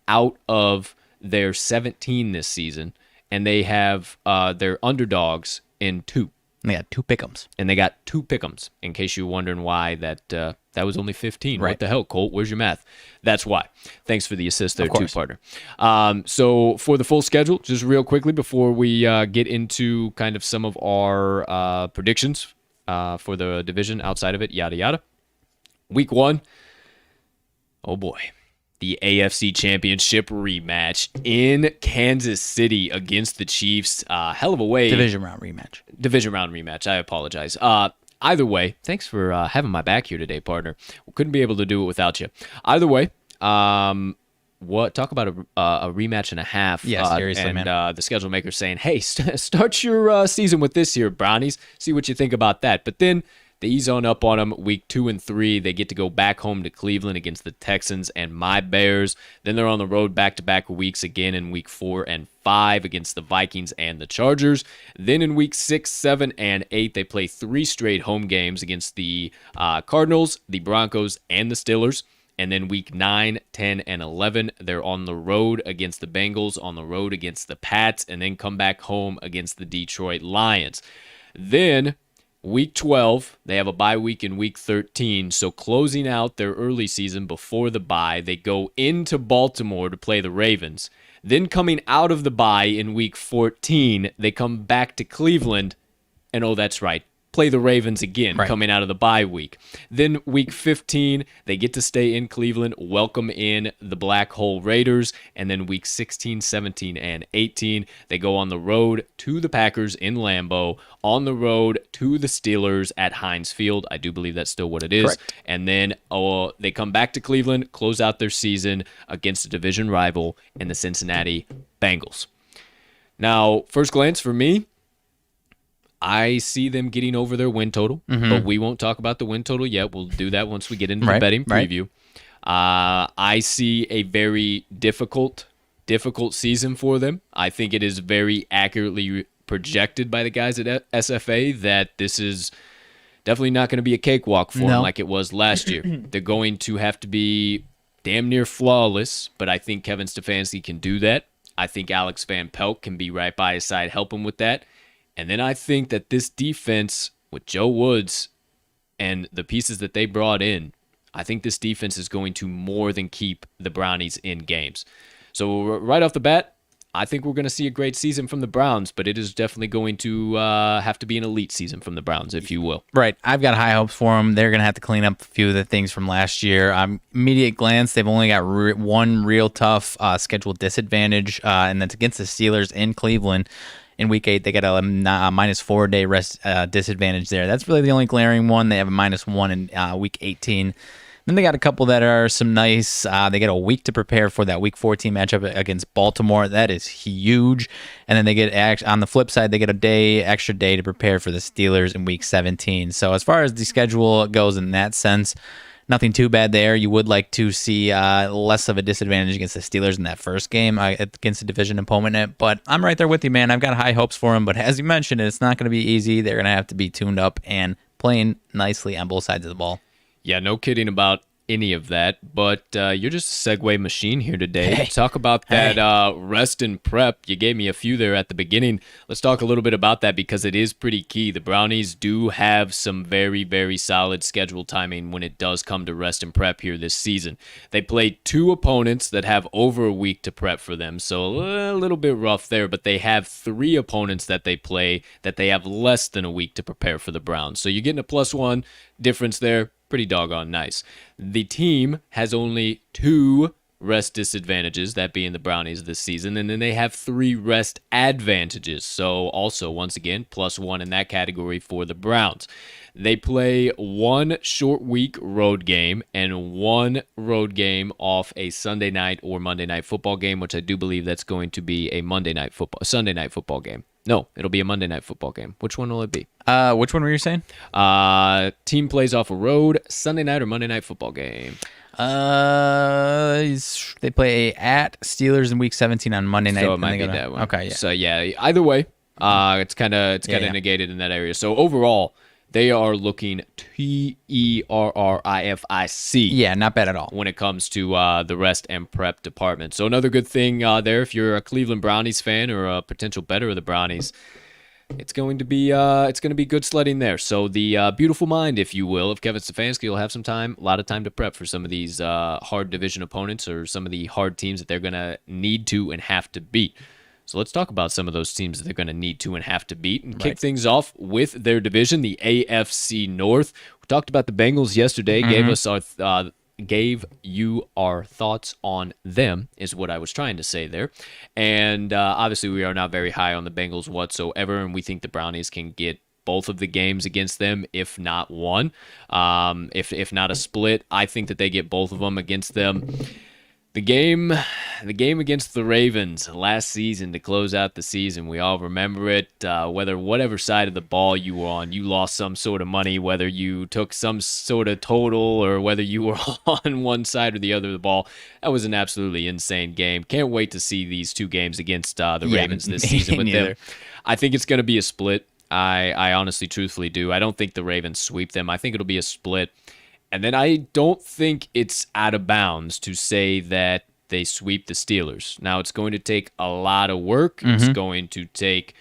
out of their 17 this season, and they have their underdogs in 2. They got 2 pick'ems. And they got 2 pick'ems, in case you're wondering why that was only 15. Right. What the hell, Colt? Where's your math? That's why. Thanks for the assist there, too, partner. So for the full schedule, just real quickly before we get into kind of some of our predictions for the division outside of it, yada, yada. Week 1, oh boy. The AFC Championship rematch in Kansas City against the Chiefs. Hell of a way. Division round rematch. I apologize. Either way, thanks for having my back here today, partner. We couldn't be able to do it without you. Either way, talk about a rematch and a half. Yeah, seriously, and, man. The schedule maker saying, hey, start your season with this here, Brownies. See what you think about that. But then they ease on up on them. Week 2 and 3, they get to go back home to Cleveland against the Texans and my Bears. Then they're on the road back-to-back weeks again in week 4 and 5 against the Vikings and the Chargers. Then in week 6, 7, and 8, they play 3 straight home games against the Cardinals, the Broncos, and the Steelers. And then week 9, 10, and 11, they're on the road against the Bengals, on the road against the Pats, and then come back home against the Detroit Lions. Then week 12, they have a bye week in week 13, so closing out their early season before the bye, they go into Baltimore to play the Ravens. Then coming out of the bye in week 14, they come back to Cleveland, and oh, that's right, play the Ravens again, coming out of the bye week. Then week 15, they get to stay in Cleveland, welcome in the Black Hole Raiders, and then week 16, 17, and 18, they go on the road to the Packers in Lambeau, on the road to the Steelers at Heinz Field. I do believe that's still what it is. Correct. And then they come back to Cleveland, close out their season against a division rival in the Cincinnati Bengals. Now, first glance for me, I see them getting over their win total, but we won't talk about the win total yet. We'll do that once we get into the betting preview. I see a very difficult season for them. I think it is very accurately projected by the guys at SFA that this is definitely not going to be a cakewalk for them like it was last year. They're going to have to be damn near flawless, but I think Kevin Stefanski can do that. I think Alex Van Pelt can be right by his side, help him with that. And then I think that this defense with Joe Woods and the pieces that they brought in, I think this defense is going to more than keep the Brownies in games. So right off the bat, I think we're going to see a great season from the Browns, but it is definitely going to have to be an elite season from the Browns, if you will. Right. I've got high hopes for them. They're going to have to clean up a few of the things from last year. Immediate glance, they've only got one real tough schedule disadvantage, and that's against the Steelers in Cleveland. In Week 8, they got a minus 4-day rest disadvantage there. That's really the only glaring one. They have a -1 in Week 18. Then they got a couple that are some nice. They get a week to prepare for that Week 14 matchup against Baltimore. That is huge. And then they get, on the flip side, they get extra day to prepare for the Steelers in Week 17. So as far as the schedule goes in that sense, nothing too bad there. You would like to see less of a disadvantage against the Steelers in that first game against the division opponent. But I'm right there with you, man. I've got high hopes for them. But as you mentioned, it's not going to be easy. They're going to have to be tuned up and playing nicely on both sides of the ball. Yeah, no kidding about any of that, but you're just a segue machine here today. Hey. Talk about that rest and prep. You gave me a few there at the beginning. Let's talk a little bit about that because it is pretty key. The Brownies do have some very, very solid schedule timing when it does come to rest and prep here this season. They play 2 opponents that have over a week to prep for them, so a little bit rough there, but they have 3 opponents that they play that they have less than a week to prepare for the Browns. So you're getting a +1 difference there. Pretty doggone nice. The team has only 2 rest disadvantages, that being the Brownies this season, and then they have 3 rest advantages. So also, once again, +1 in that category for the Browns. They play 1 short week road game and 1 road game off a Sunday night or Monday night football game, which I do believe that's going to be a Sunday night football game. No, it'll be a Monday night football game. Which one will it be? Which one were you saying? Team plays off a road, Sunday night or Monday night football game. They play at Steelers in Week 17 on Monday night. So it might be that one. Okay, yeah. So yeah, either way, it's kind of negated in that area. So overall, they are looking terrific. Yeah, not bad at all when it comes to the rest and prep department. So another good thing there, if you're a Cleveland Brownies fan or a potential bettor of the Brownies, it's going to be good sledding there. So the beautiful mind, if you will, of Kevin Stefanski will have a lot of time to prep for some of these hard division opponents or some of the hard teams that they're going to need to and have to beat. So let's talk about some of those teams that they're going to need to and have to beat and kick things off with their division, the AFC North. We talked about the Bengals yesterday, gave you our thoughts on them, is what I was trying to say there. And obviously we are not very high on the Bengals whatsoever, and we think the Brownies can get both of the games against them, if not one. If not a split, I think that they get both of them against them. The game against the Ravens last season to close out the season, we all remember it. Whatever side of the ball you were on, you lost some sort of money, whether you took some sort of total or whether you were on one side or the other of the ball. That was an absolutely insane game. Can't wait to see these 2 games against the Ravens this season with them. I think it's going to be a split. I honestly, truthfully do. I don't think the Ravens sweep them. I think it'll be a split. And then I don't think it's out of bounds to say that they sweep the Steelers. Now, it's going to take a lot of work. It's going to take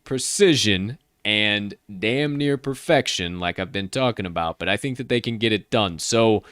precision and damn near perfection, like I've been talking about. But I think that they can get it done. So,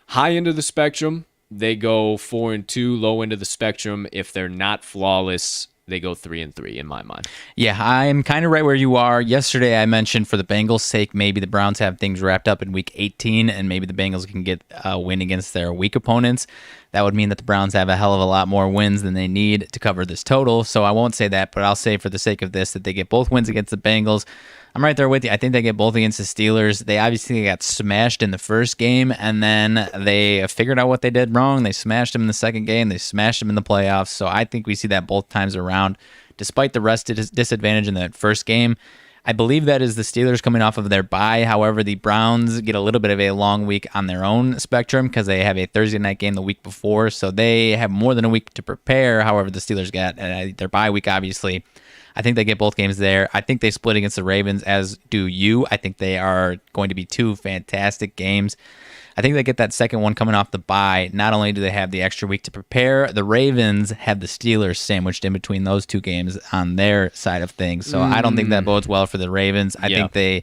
high end of the spectrum, they go 4-2. Low end of the spectrum, if they're not flawless, they go 3-3 in my mind. Yeah, I'm kind of right where you are. Yesterday, I mentioned for the Bengals' sake, maybe the Browns have things wrapped up in Week 18, and maybe the Bengals can get a win against their weak opponents. That would mean that the Browns have a hell of a lot more wins than they need to cover this total. So I won't say that, but I'll say for the sake of this that they get both wins against the Bengals. I'm right there with you. I think they get both against the Steelers. They obviously got smashed in the first game, and then they figured out what they did wrong. They smashed them in the second game. They smashed them in the playoffs. So I think we see that both times around. Despite the rest disadvantage in that first game, I believe that is the Steelers coming off of their bye. However, the Browns get a little bit of a long week on their own spectrum because they have a Thursday night game the week before. So they have more than a week to prepare. However, the Steelers got their bye week, obviously. I think they get both games there. I think they split against the Ravens, as do you. I think they are going to be 2 fantastic games. I think they get that second one coming off the bye. Not only do they have the extra week to prepare, the Ravens have the Steelers sandwiched in between those 2 games on their side of things. So I don't think that bodes well for the Ravens. I think they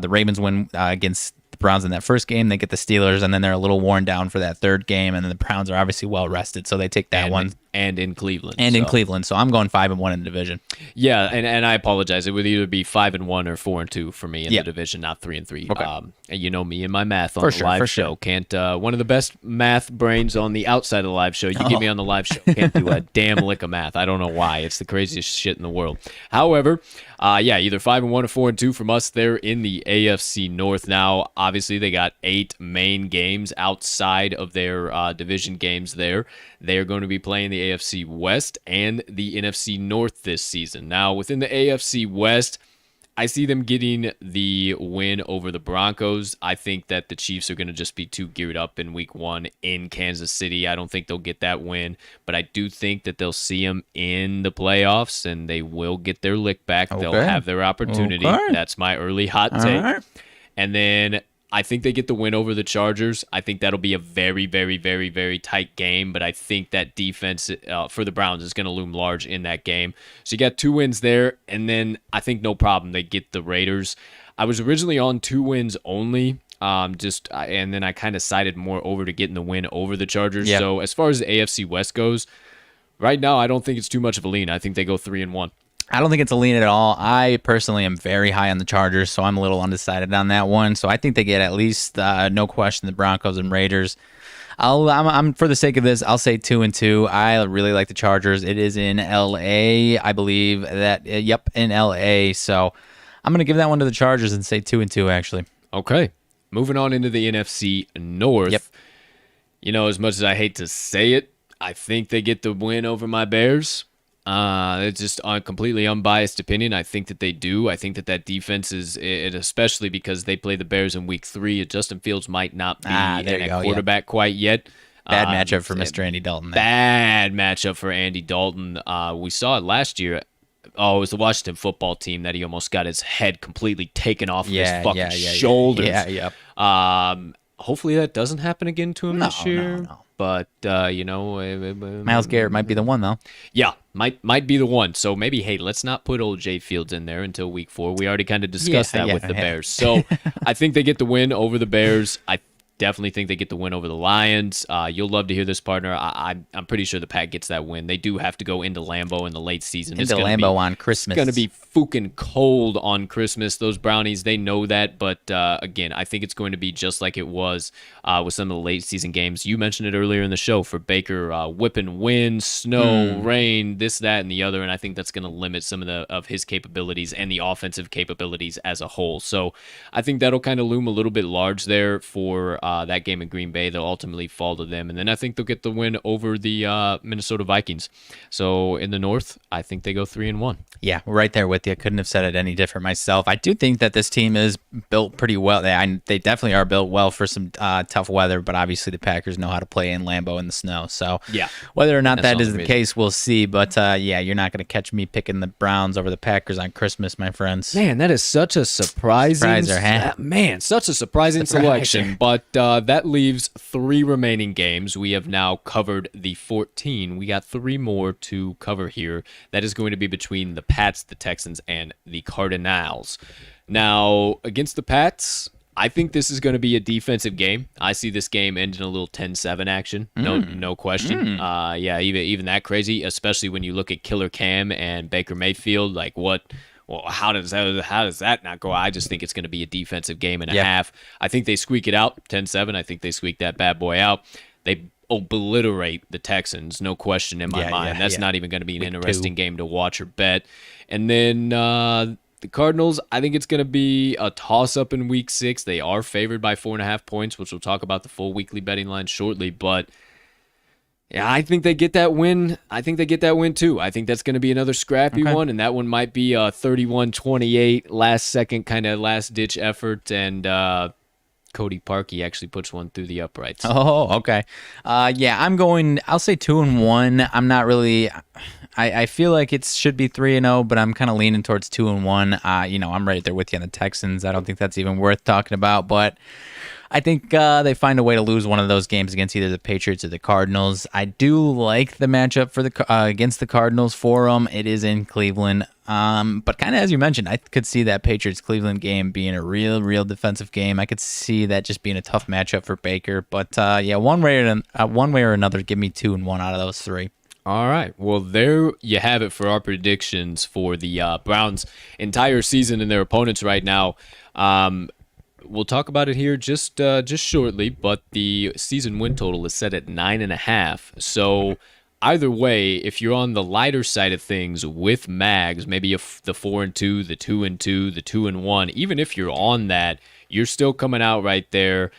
The Ravens win against the Browns in that first game. They get the Steelers, and then they're a little worn down for that third game. And then the Browns are obviously well rested, so they take that one. And in Cleveland. In Cleveland. So I'm going 5-1 in the division. Yeah, and I apologize. It would either be 5-1 or 4-2 for me in the division, not 3-3. Okay. And you know me and my math on the live show. Can't one of the best math brains on the outside of the live show. You get me on the live show, can't do a damn lick of math. I don't know why. It's the craziest shit in the world. However, either 5-1 or 4-2 from us there in the AFC North. Now, obviously, they got 8 main games outside of their division games there. They're going to be playing the AFC West and the NFC North this season. Now, within the AFC West, I see them getting the win over the Broncos. I think that the Chiefs are going to just be too geared up in week 1 in Kansas City. I don't think they'll get that win, but I do think that they'll see them in the playoffs, and they will get their lick back. Okay. They'll have their opportunity. Okay. That's my early hot take. Right. And then I think they get the win over the Chargers. I think that'll be a very, very, very, very tight game, but I think that defense for the Browns is going to loom large in that game. So you got 2 wins there, and then I think no problem they get the Raiders. I was originally on 2 wins only, and then I kind of sided more over to getting the win over the Chargers. Yep. So as far as the AFC West goes, right now I don't think it's too much of a lean. I think they go 3-1. I don't think it's a lean at all. I personally am very high on the Chargers, so I'm a little undecided on that one. So I think they get at least, no question, the Broncos and Raiders. I'm for the sake of this, I'll say 2-2. I really like the Chargers. It is in LA, I believe that. In LA. So I'm going to give that one to the Chargers and say 2-2. Actually. Okay, moving on into the NFC North. Yep. You know, as much as I hate to say it, I think they get the win over my Bears. It's just a completely unbiased opinion. I think that they do. I think that defense is it, especially because they play the Bears in week 3. Justin Fields might not be a quarterback quite yet. Bad matchup for Mr. Andy Dalton. Bad matchup for Andy Dalton. We saw it last year. Oh, it was the Washington football team that he almost got his head completely taken off of his fucking shoulders. Hopefully that doesn't happen again to him this year. No. But, Myles Garrett might be the one, though. Yeah, might be the one. So maybe, hey, let's not put old Jay Fields in there until week 4. We already kind of discussed that with the Bears. So I think they get the win over the Bears. I definitely think they get the win over the Lions. You'll love to hear this, partner. I'm pretty sure the Pack gets that win. They do have to go into Lambeau in the late season. On Christmas. It's going to be fucking cold on Christmas. Those Brownies, they know that. But again, I think it's going to be just like it was with some of the late season games. You mentioned it earlier in the show for Baker, whipping wind, snow, rain, this, that, and the other. And I think that's going to limit some of his capabilities and the offensive capabilities as a whole. So I think that'll kind of loom a little bit large there for that game in Green Bay. They'll ultimately fall to them. And then I think they'll get the win over the Minnesota Vikings. So in the North, I think they go 3-1. Yeah, right there with you. Couldn't have said it any different myself. I do think that this team is built pretty well. They definitely are built well for some tough weather, but obviously the Packers know how to play in Lambeau in the snow. So yeah, whether or not that is the case, we'll see. But you're not going to catch me picking the Browns over the Packers on Christmas, my friends. Man, that is such a surprising selection. But that leaves 3 remaining games. We have now covered the 14. We got 3 more to cover here. That is going to be between the Pats, the Texans, and the Cardinals. Now, against the Pats, I think this is going to be a defensive game. I see this game ending a little 10-7 action. No question. Even that crazy, especially when you look at Killer Cam and Baker Mayfield. Like, what? Well, how does that not go? I just think it's going to be a defensive game and a half. I think they squeak it out 10-7. I think they squeak that bad boy out. They obliterate the Texans, no question in my mind. That's not even going to be an interesting game to watch or bet. And then the Cardinals, I think it's going to be a toss-up in Week 6. They are favored by 4.5 points, which we'll talk about the full weekly betting line shortly. But yeah, I think they get that win. I think they get that win too. I think that's going to be another scrappy one, and that one might be a 31-28 last-second kind of last-ditch effort, and Cody Parkey actually puts one through the uprights. Oh, okay. I'll say 2-1. I'm not really. I feel like it should be 3-0, but I'm kind of leaning towards 2-1. I'm right there with you on the Texans. I don't think that's even worth talking about, but I think they find a way to lose one of those games against either the Patriots or the Cardinals. I do like the matchup for against the Cardinals for them. It is in Cleveland. But kind of as you mentioned, I could see that Patriots-Cleveland game being a real defensive game. I could see that just being a tough matchup for Baker. But yeah, one way or another, give me 2 and 1 out of those 3. All right. Well, there you have it for our predictions for the Browns' entire season and their opponents right now. We'll talk about it here just shortly, but the season win total is set at 9.5. So either way, if you're on the lighter side of things with Mags, maybe the 4-2, the 2-2, the 2-1, even if you're on that, you're still coming out right there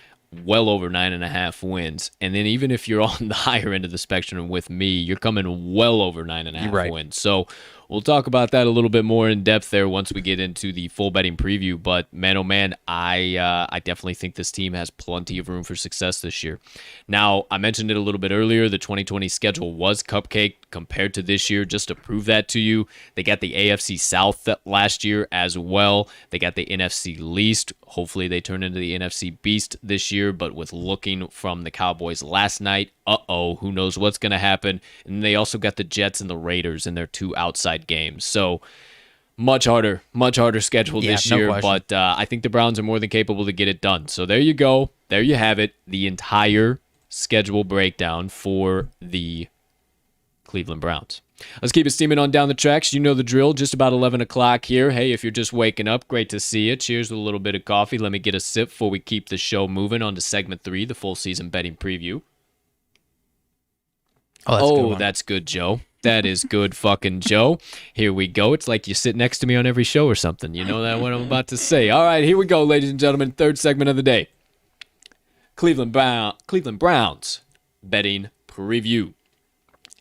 well over 9.5 wins. And then even if you're on the higher end of the spectrum with me, you're coming well over 9.5 wins. So we'll talk about that a little bit more in depth there once we get into the full betting preview. But man, oh man, I definitely think this team has plenty of room for success this year. Now, I mentioned it a little bit earlier. The 2020 schedule was cupcake compared to this year. Just to prove that to you, they got the AFC South last year as well. They got the NFC least. Hopefully they turn into the NFC beast this year. But with looking from the Cowboys last night, who knows what's going to happen. And they also got the Jets and the Raiders in their 2 outside games. So much harder schedule this year. Question. But I think the Browns are more than capable to get it done. So there you go. There you have it. The entire schedule breakdown for the Cleveland Browns. Let's keep it steaming on down the tracks. You know the drill. Just about 11 o'clock here. Hey, if you're just waking up, great to see you. Cheers with a little bit of coffee. Let me get a sip before we keep the show moving on to segment 3, the full season betting preview. That's good, Joe. That is good fucking Joe. Here we go. It's like you sit next to me on every show or something. You know that what I'm about to say. All right, here we go, ladies and gentlemen. Third segment of the day. Cleveland Browns betting preview.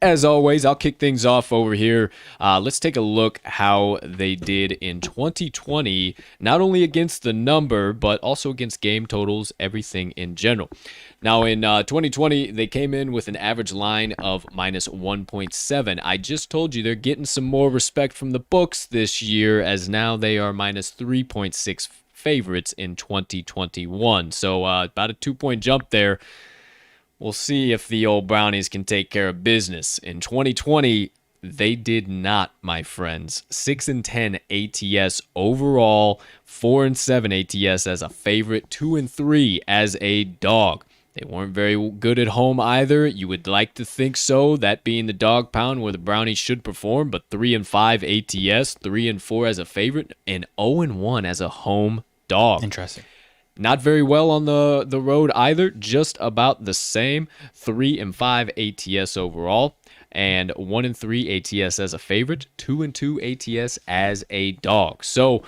As always, I'll kick things off over here. Let's take a look how they did in 2020, not only against the number, but also against game totals, everything in general. Now, in 2020, they came in with an average line of minus 1.7. I just told you they're getting some more respect from the books this year, as now they are minus 3.6 favorites in 2021. So about a 2-point jump there. We'll see if the old Brownies can take care of business. In 2020, they did not, my friends. 6-10 ATS overall, 4-7 ATS as a favorite, 2-3 as a dog. They weren't very good at home either. You would like to think so, that being the dog pound where the Brownies should perform, but 3-5 ATS, 3-4 as a favorite, and 0-1 as a home dog. Interesting. Not very well on the road either, just about the same. 3-5 ATS overall, and 1-3 ATS as a favorite, 2-2 ATS as a dog. So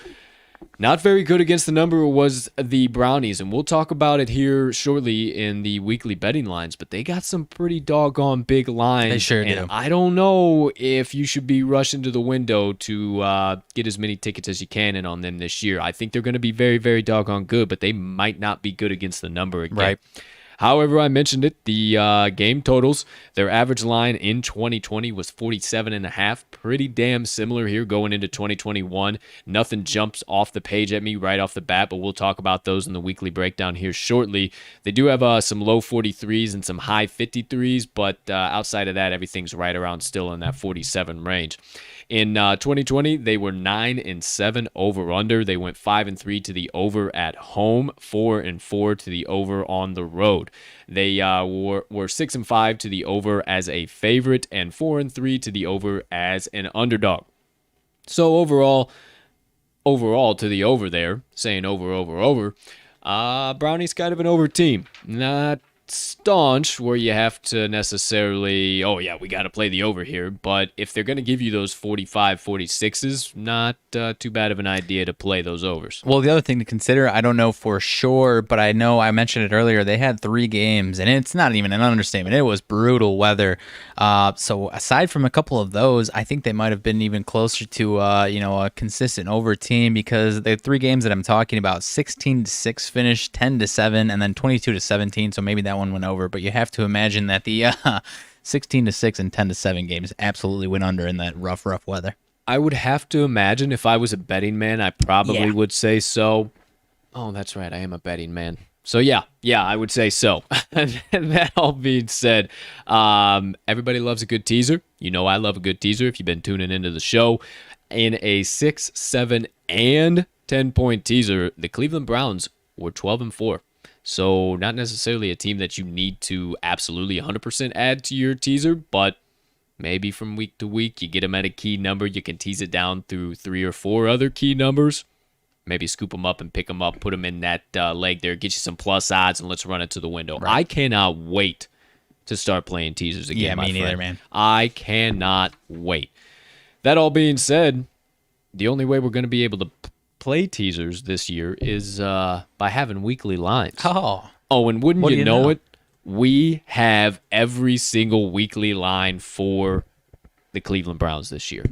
not very good against the number was the Brownies, and we'll talk about it here shortly in the weekly betting lines, but they got some pretty doggone big lines. They sure do. I don't know if you should be rushing to the window to get as many tickets as you can in on them this year. I think they're going to be very, very doggone good, but they might not be good against the number again. Right. However, I mentioned it, the game totals, their average line in 2020 was 47.5. Pretty damn similar here going into 2021. Nothing jumps off the page at me right off the bat, but we'll talk about those in the weekly breakdown here shortly. They do have some low 43s and some high 53s, but outside of that, everything's right around still in that 47 range. In 2020, they were 9-7 over/under. They went 5-3 to the over at home, 4-4 to the over on the road. They were 6-5 to the over as a favorite and 4-3 to the over as an underdog. So overall to the over there, saying over. Brownies kind of an over team. Not staunch where you have to necessarily, we got to play the over here, but if they're going to give you those 45 46s, not too bad of an idea to play those overs. Well, the other thing to consider, I don't know for sure, but I know I mentioned it earlier, they had 3 games, and it's not even an understatement. It was brutal weather. So aside from a couple of those, I think they might have been even closer to a consistent over team, because the 3 games that I'm talking about, 16-6 finish, 10-7, and then 22-17, so maybe that one went over, but you have to imagine that the 16-6 and 10-7 games absolutely went under in that rough weather. I would have to imagine if I was a betting man, I probably would say so. Oh, that's right. I am a betting man. So yeah, I would say so. And that all being said, everybody loves a good teaser. You know I love a good teaser if you've been tuning into the show. in a 6, 7, and 10-point teaser, the Cleveland Browns were 12-4. So not necessarily a team that you need to absolutely 100% add to your teaser, but maybe from week to week, you get them at a key number. You can tease it down through 3 or 4 other key numbers. Maybe scoop them up and pick them up, put them in that leg there, get you some plus odds, and let's run it to the window. Right. I cannot wait to start playing teasers again. Yeah, me neither, man. I cannot wait. That all being said, the only way we're going to be able to play teasers this year is by having weekly lines. Oh, and wouldn't you know it? We have every single weekly line for the Cleveland Browns this year.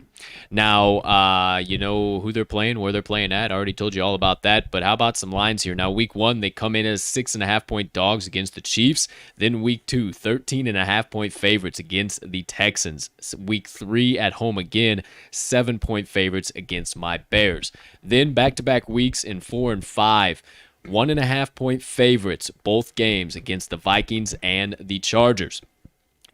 Now, you know who they're playing, where they're playing at. I already told you all about that, but how about some lines here? Now, week 1, they come in as 6.5-point dogs against the Chiefs. Then week 2, 13.5-point favorites against the Texans. Week 3 at home again, 7-point favorites against my Bears. Then back-to-back weeks in 4 and 5, 1.5-point favorites, both games against the Vikings and the Chargers.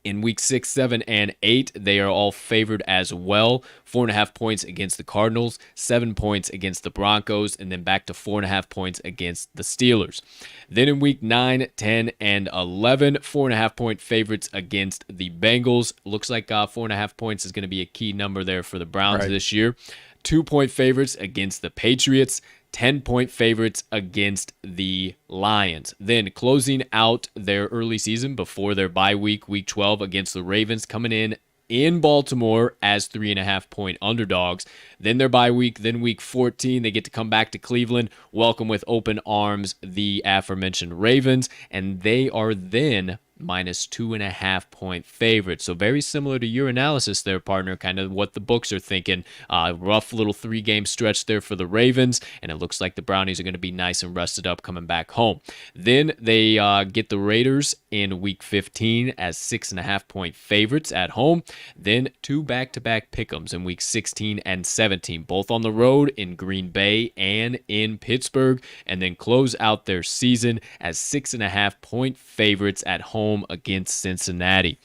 In week 6, 7, and 8, they are all favored as well. 4.5 points against the Cardinals, 7 points against the Broncos, and then back to 4.5 points against the Steelers. Then in week 9, 10, and 11, 4.5-point favorites against the Bengals. Looks like 4.5 points is going to be a key number there for the Browns this year. 2-point favorites against the Patriots. 10-point favorites against the Lions. Then closing out their early season before their bye week, week 12 against the Ravens, coming in Baltimore as 3.5-point underdogs. Then their bye week, then week 14, they get to come back to Cleveland, welcome with open arms the aforementioned Ravens, and they are then minus 2.5-point favorites. So very similar to your analysis there, partner, kind of what the books are thinking. Rough little 3-game stretch there for the Ravens, and it looks like the Brownies are going to be nice and rested up coming back home. Then they get the Raiders in week 15 as 6.5-point favorites at home. Then 2 back-to-back pick'ems in week 16 and 17, both on the road in Green Bay and in Pittsburgh, and then close out their season as 6.5-point favorites at home against Cincinnati.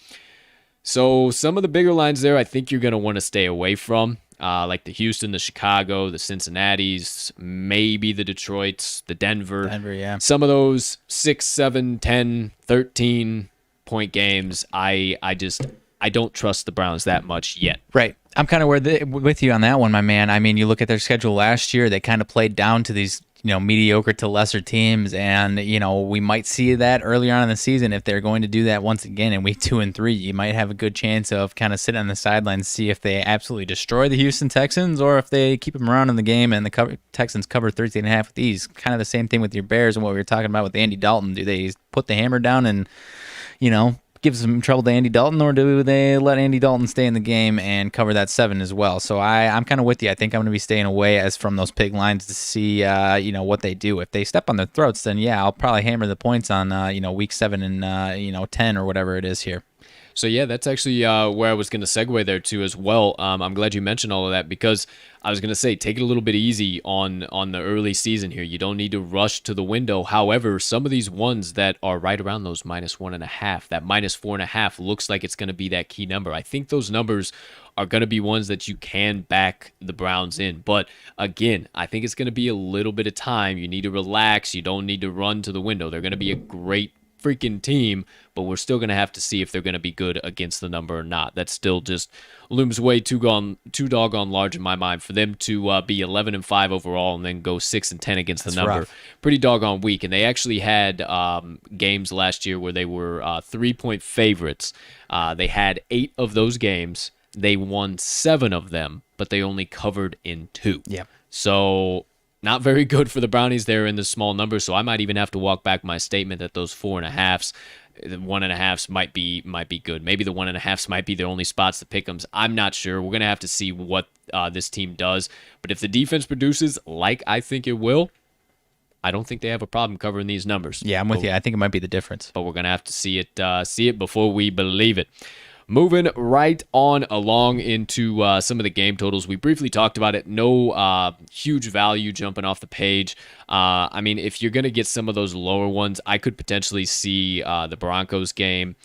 So some of the bigger lines there I think you're going to want to stay away from, like the Houston, the Chicago, the Cincinnatis, maybe the Detroits, the Denver. Yeah. Some of those 6, 7, 10, 13-point games, I don't trust the Browns that much yet. Right. I'm kind of with you on that one, my man. I mean, you look at their schedule last year, they kind of played down to these mediocre to lesser teams, and we might see that early on in the season. If they're going to do that once again in week 2 and 3, you might have a good chance of kind of sitting on the sidelines, see if they absolutely destroy the Houston Texans or if they keep them around in the game and the Texans cover 13.5 with these. Kind of the same thing with your Bears and what we were talking about with Andy Dalton. Do they put the hammer down and give some trouble to Andy Dalton, or do they let Andy Dalton stay in the game and cover that 7 as well? So I'm kind of with you. I think I'm going to be staying away as from those pig lines to see what they do. If they step on their throats, then yeah, I'll probably hammer the points on week 7 and 10 or whatever it is here. So yeah, that's actually where I was going to segue there too as well. I'm glad you mentioned all of that, because I was going to say, take it a little bit easy on the early season here. You don't need to rush to the window. However, some of these ones that are right around those minus 1.5, that minus 4.5 looks like it's going to be that key number. I think those numbers are going to be ones that you can back the Browns in. But again, I think it's going to be a little bit of time. You need to relax. You don't need to run to the window. They're going to be a great freaking team, but we're still going to have to see if they're going to be good against the number or not. That still just looms way too doggone large in my mind for them to be 11-5 overall and then go 6-10 against the number. Rough. Pretty doggone weak. And they actually had games last year where they were 3-point favorites. They had 8 of those games. They won 7 of them, but they only covered in 2. Yeah. So not very good for the Brownies there in the small numbers, so I might even have to walk back my statement that those 4.5s, the 1.5s might be good. Maybe the 1.5s might be the only spots to pick 'em. I'm not sure. We're gonna have to see what this team does. But if the defense produces like I think it will, I don't think they have a problem covering these numbers. Yeah, I'm with you. I think it might be the difference. But we're gonna have to see it before we believe it. Moving right on along into some of the game totals. We briefly talked about it. No huge value jumping off the page. I mean, if you're going to get some of those lower ones, I could potentially see the Broncos game.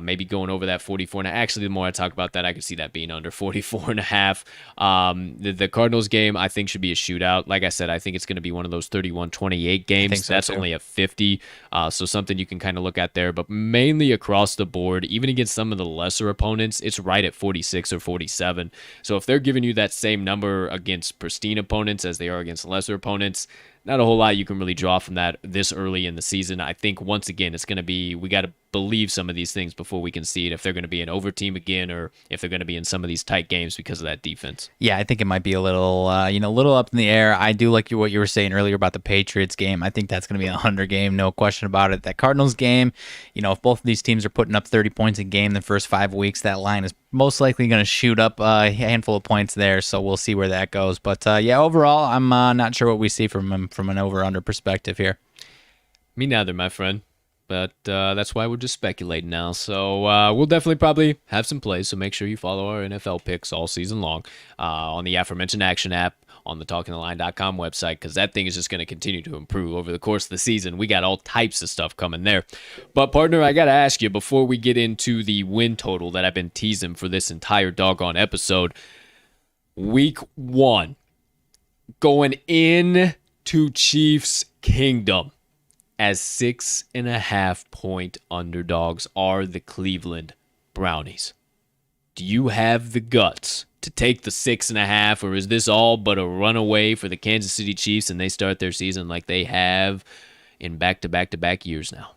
maybe going over that 44. And actually, the more I talk about that, I could see that being under 44.5. The Cardinals game, I think, should be a shootout. Like I said, I think it's going to be one of those 31-28 games. So That's too. only a 50. So something you can kind of look at there. But mainly across the board, even against some of the lesser opponents, it's right at 46 or 47. So if they're giving you that same number against pristine opponents as they are against lesser opponents, not a whole lot you can really draw from that this early in the season. I think, once again, it's going to be, we got to believe some of these things before we can see it, if they're going to be an over team again or if they're going to be in some of these tight games because of that defense. Yeah, I think it might be a little, little up in the air. I do like what you were saying earlier about the Patriots game. I think that's going to be a 100 game, no question about it. That Cardinals game, if both of these teams are putting up 30 points a game the first 5 weeks, that line is most likely going to shoot up a handful of points there. So we'll see where that goes. But overall, I'm not sure what we see from an over-under perspective here. Me neither, my friend. But that's why we're just speculating now. So we'll definitely probably have some plays. So make sure you follow our NFL picks all season long on the aforementioned Action app, on the TalkingTheLine.com website, because that thing is just going to continue to improve over the course of the season. We got all types of stuff coming there. But, partner, I got to ask you, before we get into the win total that I've been teasing for this entire doggone episode, Week 1, going in to Chiefs Kingdom as 6.5 point underdogs are the Cleveland Brownies. Do you have the guts to take the 6.5, or is this all but a runaway for the Kansas City Chiefs and they start their season like they have in back-to-back-to-back years now?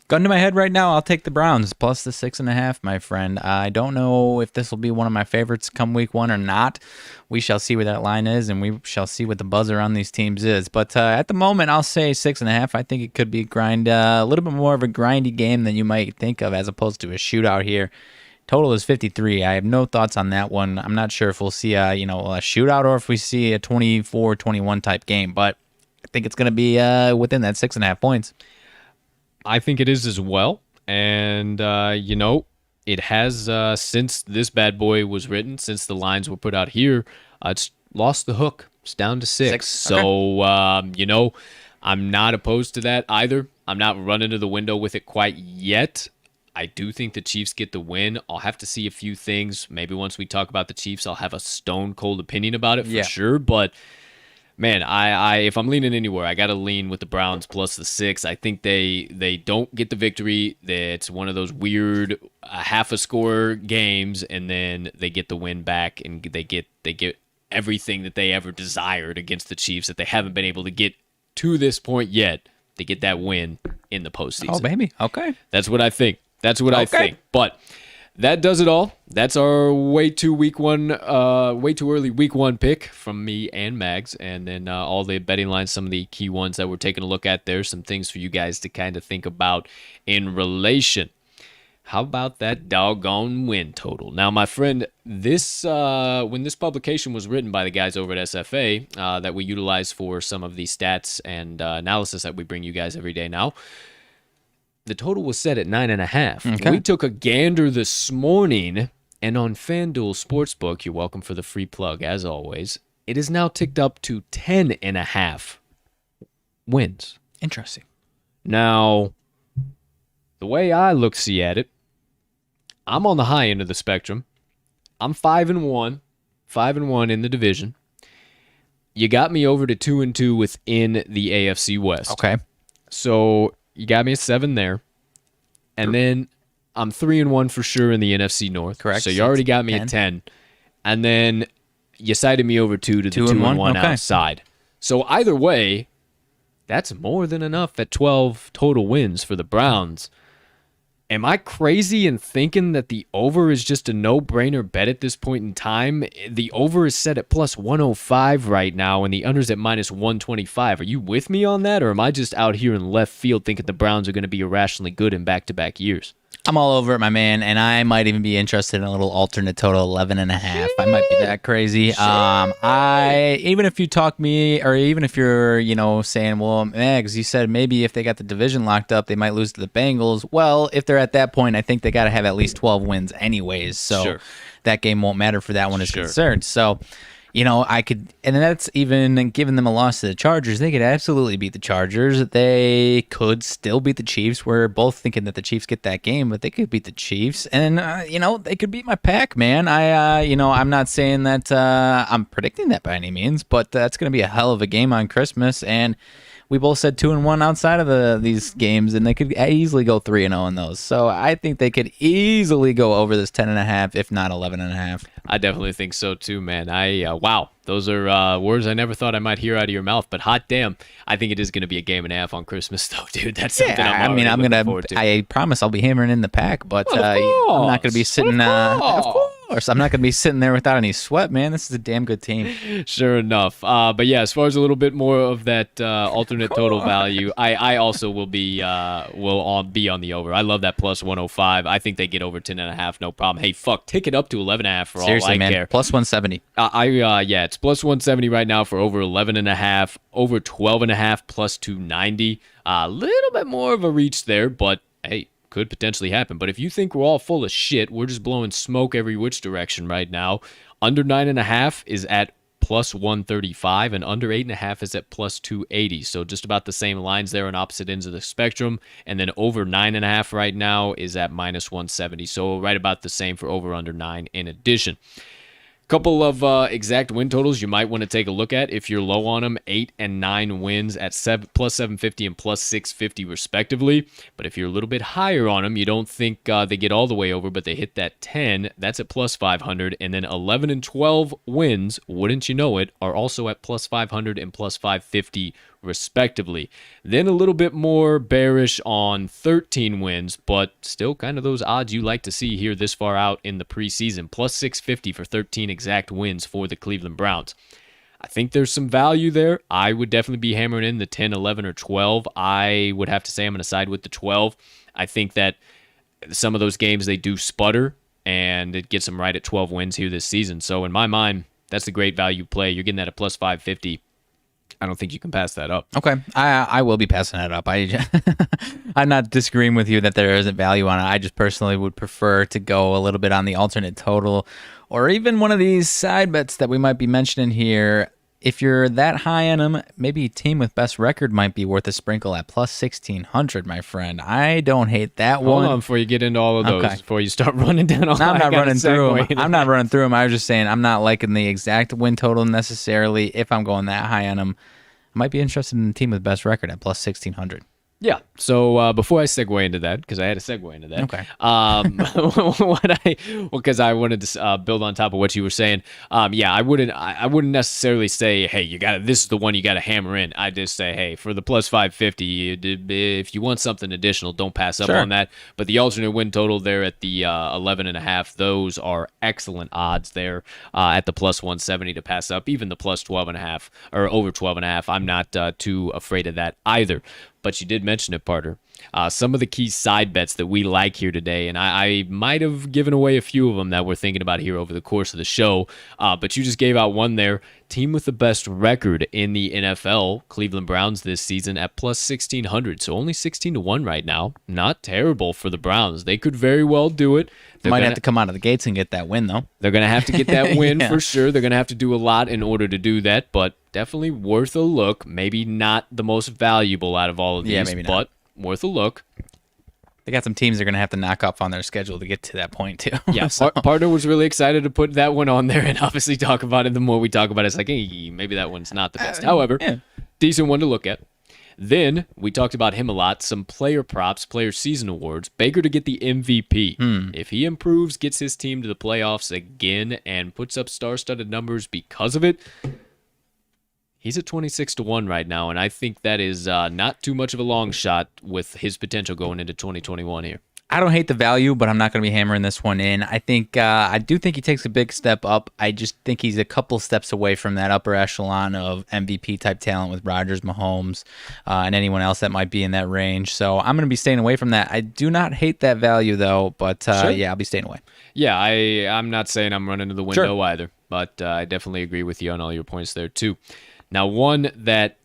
Gun to my head right now, I'll take the Browns plus the 6.5, my friend. I don't know if this will be one of my favorites come week 1 or not. We shall see where that line is, and we shall see what the buzzer on these teams is. But at the moment, I'll say 6.5. I think it could be a little bit more of a grindy game than you might think of, as opposed to a shootout here. Total is 53. I have no thoughts on that one. I'm not sure if we'll see a shootout or if we see a 24-21 type game, but I think it's going to be within that 6.5 points. I think it is as well. And, it has, since this bad boy was written, since the lines were put out here, it's lost the hook. It's down to 6. Okay. So, I'm not opposed to that either. I'm not running to the window with it quite yet. I do think the Chiefs get the win. I'll have to see a few things. Maybe once we talk about the Chiefs, I'll have a stone cold opinion about it for sure. But, man, I if I'm leaning anywhere, I got to lean with the Browns plus the 6. I think they don't get the victory. It's one of those weird half a score games, and then they get the win back, and they get everything that they ever desired against the Chiefs that they haven't been able to get to this point yet. They get that win in the postseason. Oh, baby. Okay. That's what I think. I think. But that does it all. That's our way too early week 1 pick from me and Mags, and then all the betting lines, some of the key ones that we're taking a look at there, some things for you guys to kind of think about in relation. How about that doggone win total? Now, my friend, this when this publication was written by the guys over at SFA that we utilize for some of the stats and analysis that we bring you guys every day now, the total was set at 9.5. Okay. We took a gander this morning, and on FanDuel Sportsbook, you're welcome for the free plug, as always, it is now ticked up to 10.5 wins. Interesting. Now, the way I see at it, I'm on the high end of the spectrum. I'm 5-1 in the division. You got me over to 2-2 within the AFC West. Okay. So you got me at 7 there. And then I'm 3-1 for sure in the NFC North. Correct. So you already got me 10. at 10. And then you sided me over 2 to the 2-1 Okay. outside. So either way, that's more than enough at 12 total wins for the Browns. Am I crazy in thinking that the over is just a no-brainer bet at this point in time? The over is set at plus 105 right now, and the under's at minus 125. Are you with me on that, or am I just out here in left field thinking the Browns are going to be irrationally good in back-to-back years? I'm all over it, my man, and I might even be interested in a little alternate total, 11.5. I might be that crazy. Even if you talk me, or even if you're, saying, well, Mags, you said maybe if they got the division locked up, they might lose to the Bengals. Well, if they're at that point, I think they got to have at least 12 wins anyways, so that game won't matter for that one is concerned. So, I could, and that's even giving them a loss to the Chargers. They could absolutely beat the Chargers. They could still beat the Chiefs. We're both thinking that the Chiefs get that game, but they could beat the Chiefs, and they could beat my pack, man. I'm not saying that I'm predicting that by any means, but that's going to be a hell of a game on Christmas, and we both said 2-1 outside of these games, and they could easily go 3-0 in those. So I think they could easily go over this 10.5, if not 11.5. I definitely think so too, man. Wow, those are words I never thought I might hear out of your mouth. But hot damn, I think it is going to be a game and a half on Christmas, though, dude. That's something I'm looking forward to. I promise I'll be hammering in the pack, but I'm not going to be sitting. Of course, I'm not going to be sitting there without any sweat, man. This is a damn good team. Sure enough. But yeah, as far as a little bit more of that alternate total value, I also will be on the over. I love that plus 105. I think they get over 10.5, no problem. Hey, fuck, take it up to 11.5 for Seriously, all I man. care. Plus 170. It's plus 170 right now for over 11.5, over 12.5 plus 290. A little bit more of a reach there, but hey, could potentially happen. But if you think we're all full of shit, we're just blowing smoke every which direction right now. Under 9.5 is at plus 135, and under 8.5 is at plus 280. So just about the same lines there on opposite ends of the spectrum. And then over 9.5 right now is at minus 170. So right about the same for over under 9 in addition. Couple of exact win totals you might want to take a look at if you're low on them. 8 and 9 wins at plus 750 and plus 650 respectively. But if you're a little bit higher on them, you don't think they get all the way over, but they hit that 10, that's at plus 500. And then 11 and 12 wins, wouldn't you know it, are also at plus 500 and plus 550 respectively. Then a little bit more bearish on 13 wins, but still kind of those odds you like to see here this far out in the preseason. Plus 650 for 13 exact wins for the Cleveland Browns. I think there's some value there. I would definitely be hammering in the 10, 11, or 12. I would have to say I'm going to side with the 12. I think that some of those games they do sputter, and it gets them right at 12 wins here this season. So in my mind, that's a great value play. You're getting that at plus 550. I don't think you can pass that up. Okay, I will be passing that up. I'm not disagreeing with you that there isn't value on it. I just personally would prefer to go a little bit on the alternate total, or even one of these side bets that we might be mentioning here. If you're that high on them, maybe a team with best record might be worth a sprinkle at plus 1,600, my friend. I don't hate that one. Hold on before you get into all of those, before you start running down all I'm not running through them. I'm not running through them. I was just saying I'm not liking the exact win total necessarily. If I'm going that high on them, I might be interested in a team with best record at plus 1,600. Yeah. So before I segue into that, because I had a segue into that. Okay. Because I wanted to build on top of what you were saying. I wouldn't necessarily say, hey, this is the one you got to hammer in. I just say, hey, for the plus 550, if you want something additional, don't pass up on that. But the alternate win total there at the 11.5, those are excellent odds there at the plus 170 to pass up. Even the plus 12.5 or over 12.5, I'm not too afraid of that either. But you did mention it, Parter. Some of the key side bets that we like here today, and I might have given away a few of them that we're thinking about here over the course of the show, but you just gave out one there. Team with the best record in the NFL, Cleveland Browns this season at plus 1,600, so only 16-1 right now. Not terrible for the Browns. They could very well do it. They might have to come out of the gates and get that win, though. They're going to have to get that win for sure. They're going to have to do a lot in order to do that, but definitely worth a look. Maybe not the most valuable out of all of these, but worth a look. They got some teams they're going to have to knock off on their schedule to get to that point, too. Yeah, Partner was really excited to put that one on there and obviously talk about it. The more we talk about it, it's like, hey, maybe that one's not the best. However, decent one to look at. Then we talked about him a lot. Some player props, player season awards. Baker to get the MVP. If he improves, gets his team to the playoffs again, and puts up star-studded numbers because of it, he's at 26-1 right now, and I think that is not too much of a long shot with his potential going into 2021 here. I don't hate the value, but I'm not going to be hammering this one in. I do think he takes a big step up. I just think he's a couple steps away from that upper echelon of MVP type talent with Rodgers, Mahomes, and anyone else that might be in that range. So I'm going to be staying away from that. I do not hate that value though, but I'll be staying away. Yeah, I'm not saying I'm running to the window either, but I definitely agree with you on all your points there too. Now, one that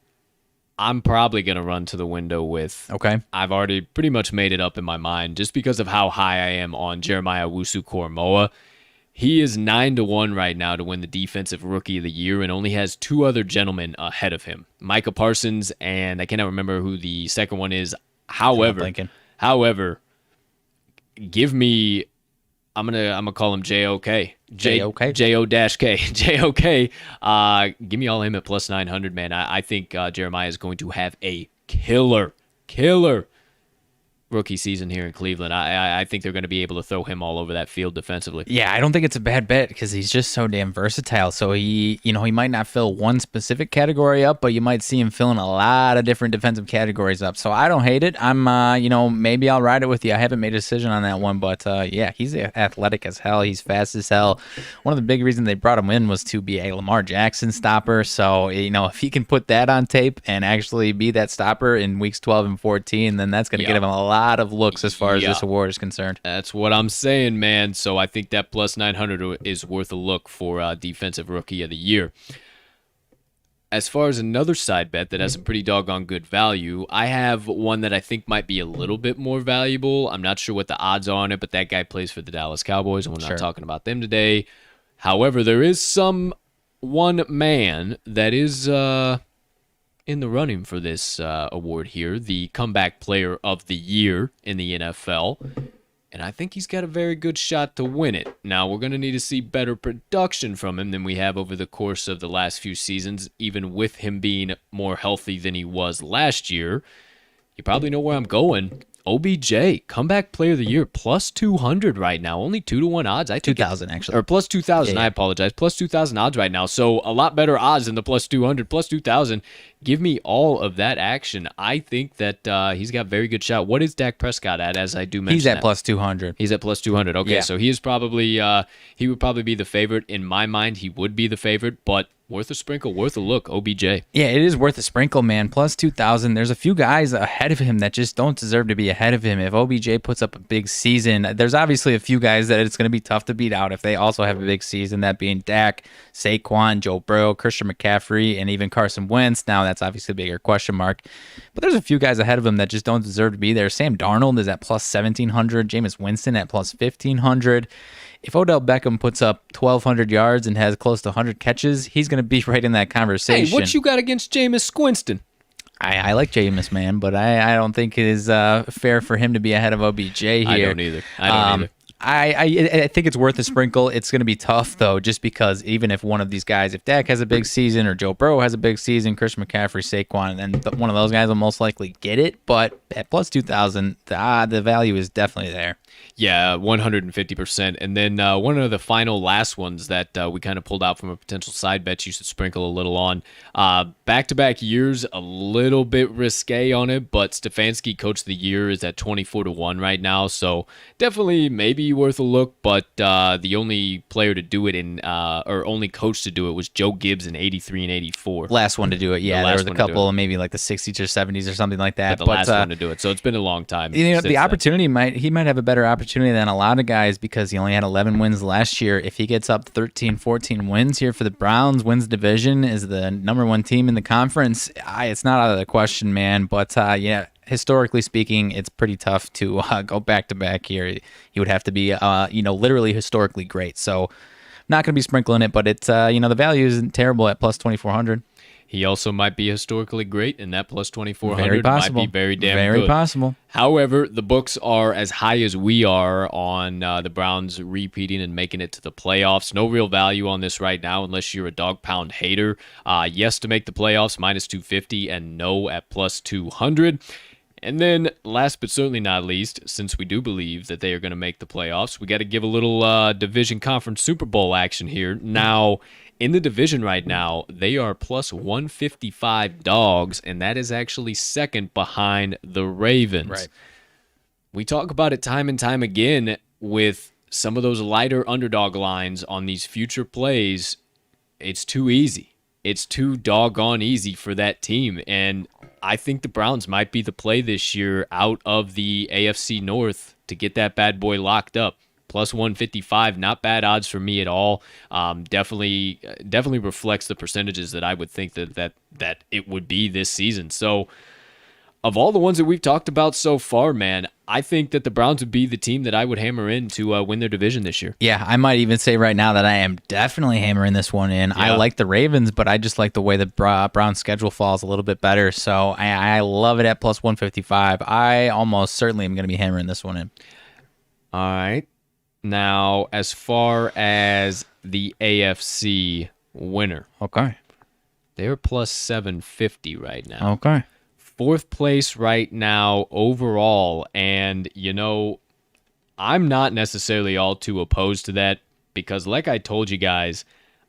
I'm probably going to run to the window with. Okay. I've already pretty much made it up in my mind just because of how high I am on Jeremiah Owusu-Koramoah. He is 9-1 right now to win the Defensive Rookie of the Year and only has two other gentlemen ahead of him, Micah Parsons, and I cannot remember who the second one is. However, give me, I'm gonna call him JOK. JOK? J-O-K. JOK. Give me all him at plus 900, man. I think Jeremiah is going to have a killer rookie season here in Cleveland. I think they're going to be able to throw him all over that field defensively. Yeah, I don't think it's a bad bet because he's just so damn versatile. So he might not fill one specific category up, but you might see him filling a lot of different defensive categories up. So I don't hate it. I'm, maybe I'll ride it with you. I haven't made a decision on that one, but yeah, he's athletic as hell. He's fast as hell. One of the big reasons they brought him in was to be a Lamar Jackson stopper. So, if he can put that on tape and actually be that stopper in weeks 12 and 14, then that's going to get him a lot of looks as far as this award is concerned. That's what I'm saying, man. So I think that plus 900 is worth a look for Defensive Rookie of the Year. As far as another side bet that has some pretty doggone good value, I have one that I think might be a little bit more valuable. I'm not sure what the odds are on it, but that guy plays for the Dallas Cowboys, and we're not talking about them today. However, there is one man that is in the running for this award here, the Comeback Player of the Year in the NFL, and I think he's got a very good shot to win it. Now, we're going to need to see better production from him than we have over the course of the last few seasons, even with him being more healthy than he was last year. You probably know where I'm going. OBJ, Comeback Player of the Year, plus 200 right now. Only 2-1 odds. I think 2,000 actually. Or plus 2,000, Yeah. I apologize. Plus 2,000 odds right now. So a lot better odds than the plus 200, plus 2,000. Give me all of that action. I think that he's got a very good shot. What is Dak Prescott at, as I do mention He's at that? plus 200. He's at plus 200. Okay, Yeah. so he is probably, he would probably be the favorite. In my mind, he would be the favorite, but worth a sprinkle, worth a look, OBJ. Yeah, it is worth a sprinkle, man. Plus 2,000. There's a few guys ahead of him that just don't deserve to be ahead of him. If OBJ puts up a big season, there's obviously a few guys that it's going to be tough to beat out if they also have a big season, that being Dak, Saquon, Joe Burrow, Christian McCaffrey, and even Carson Wentz. Now, that's obviously a bigger question mark. But there's a few guys ahead of him that just don't deserve to be there. Sam Darnold is at plus 1,700. Jameis Winston at plus 1,500. If Odell Beckham puts up 1,200 yards and has close to 100 catches, he's going to be right in that conversation. Hey, what you got against Jameis Winston? I like Jameis, man, but I don't think it is fair for him to be ahead of OBJ here. I don't either. I think it's worth a sprinkle. It's going to be tough, though, just because even if one of these guys, if Dak has a big season or Joe Burrow has a big season, Christian McCaffrey, Saquon, then one of those guys will most likely get it. But at plus 2,000, the value is definitely there. Yeah, 150%. And then one of the final last ones that we kind of pulled out from a potential side bet you should sprinkle a little on. Back-to-back years, a little bit risque on it, but Stefanski Coach of the Year is at 24-1 right now, so definitely maybe worth a look, but the only player to do it or only coach to do it was Joe Gibbs in 83 and 84. Last one to do it, yeah. There was a couple, maybe like the 60s or 70s or something like that. But the last one to do it, so it's been a long time. The opportunity he might have a better opportunity than a lot of guys because he only had 11 wins last year. If he gets up 13, 14 wins here for the Browns, wins the division, is the number one team in the conference, it's not out of the question, man. But yeah, historically speaking, it's pretty tough to go back-to-back here. He would have to be, literally historically great. So not going to be sprinkling it, but it's, the value isn't terrible at plus 2,400. He also might be historically great, and that plus 2,400 Very possible. might be very damn Very good. possible. However, the books are as high as we are on the Browns repeating and making it to the playoffs. No real value on this right now unless you're a dog pound hater. Yes to make the playoffs, minus 250, and no at plus 200. And then, last but certainly not least, since we do believe that they are going to make the playoffs, we got to give a little division conference Super Bowl action here. Now, in the division right now, they are plus 155 dogs, and that is actually second behind the Ravens. Right. We talk about it time and time again with some of those lighter underdog lines on these future plays. It's too easy. It's too doggone easy for that team, and I think the Browns might be the play this year out of the AFC North to get that bad boy locked up. Plus 155, not bad odds for me at all. Definitely reflects the percentages that I would think that it would be this season. So of all the ones that we've talked about so far, man, I think that the Browns would be the team that I would hammer in to win their division this year. Yeah, I might even say right now that I am definitely hammering this one in. Yeah. I like the Ravens, but I just like the way the Browns' schedule falls a little bit better. So I love it at plus 155. I almost certainly am going to be hammering this one in. All right. Now, as far as the AFC winner. Okay. They're plus 750 right now. Okay. Fourth place right now overall. And, I'm not necessarily all too opposed to that because, like I told you guys,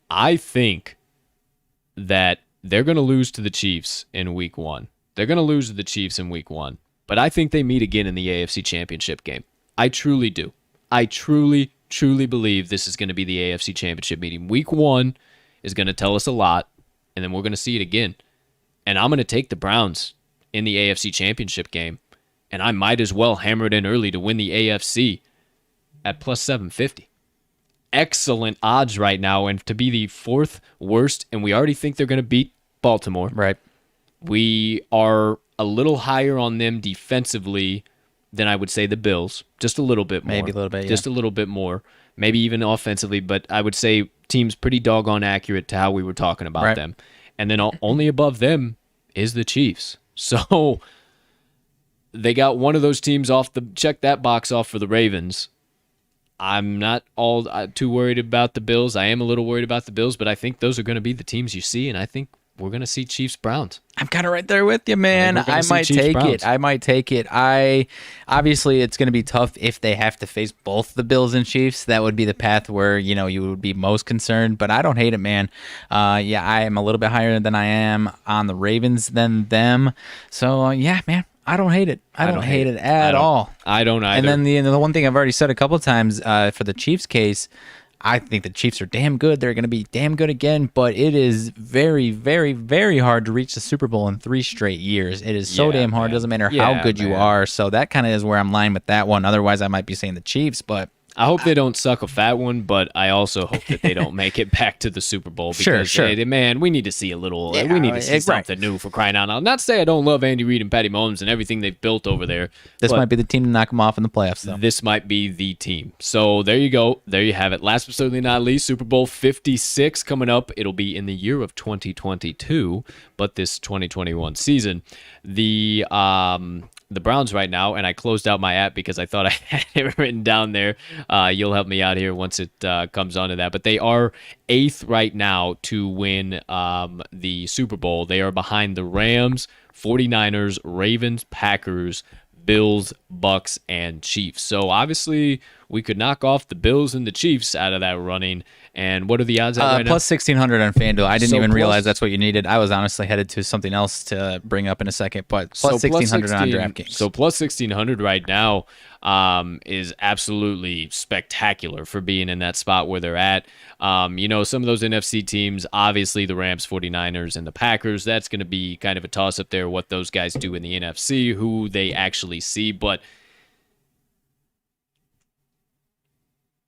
I think that they're going to lose to the Chiefs in week 1. They're going to lose to the Chiefs in week 1. But I think they meet again in the AFC Championship game. I truly do. I truly believe this is going to be the AFC Championship meeting. Week 1 is going to tell us a lot, and then we're going to see it again. And I'm going to take the Browns in the AFC Championship game, and I might as well hammer it in early to win the AFC at plus 750. Excellent odds right now, and to be the fourth worst, and we already think they're going to beat Baltimore. Right. We are a little higher on them defensively than I would say the Bills. Just a little bit more. Maybe a little bit, yeah. Just a little bit more. Maybe even offensively, but I would say teams pretty doggone accurate to how we were talking about them. And then only above them is the Chiefs. So they got one of those teams check that box off for the Ravens. I'm not all too worried about the Bills. I am a little worried about the Bills, but I think those are going to be the teams you see, and I think we're going to see Chiefs-Browns. I'm kind of right there with you, man. I might take it. Obviously, it's going to be tough if they have to face both the Bills and Chiefs. That would be the path where, you would be most concerned, but I don't hate it, man. I am a little bit higher than I am on the Ravens than them. So, man. I don't hate it. I don't hate it at all. I don't either. And then the one thing I've already said a couple of times for the Chiefs case, I think the Chiefs are damn good. They're going to be damn good again, but it is very, very, very hard to reach the Super Bowl in 3 straight years. It is so damn hard. It doesn't matter how good you are. So that kind of is where I'm lying with that one. Otherwise, I might be saying the Chiefs, but I hope they don't suck a fat one, but I also hope that they don't make it back to the Super Bowl because, sure. Man, we need to see a little. We need to see something new for crying out loud. Not to say I don't love Andy Reid and Patty Mahomes and everything they've built over there. This might be the team to knock them off in the playoffs, though. This might be the team. So there you go. There you have it. Last but certainly not least, Super Bowl 56 coming up. It'll be in the year of 2022, but this 2021 season. The Browns right now, and I closed out my app because I thought I had it written down there. You'll help me out here once it comes onto that. But they are 8th right now to win the Super Bowl. They are behind the Rams, 49ers, Ravens, Packers, Bills, Bucks, and Chiefs. So obviously we could knock off the Bills and the Chiefs out of that running. And what are the odds at right now? Plus 1,600 on FanDuel. I didn't even realize that's what you needed. I was honestly headed to something else to bring up in a second, but plus 1,600 on DraftKings. So plus 1,600 right now is absolutely spectacular for being in that spot where they're at. Some of those NFC teams, obviously the Rams, 49ers, and the Packers, that's going to be kind of a toss-up there, what those guys do in the NFC, who they actually see, but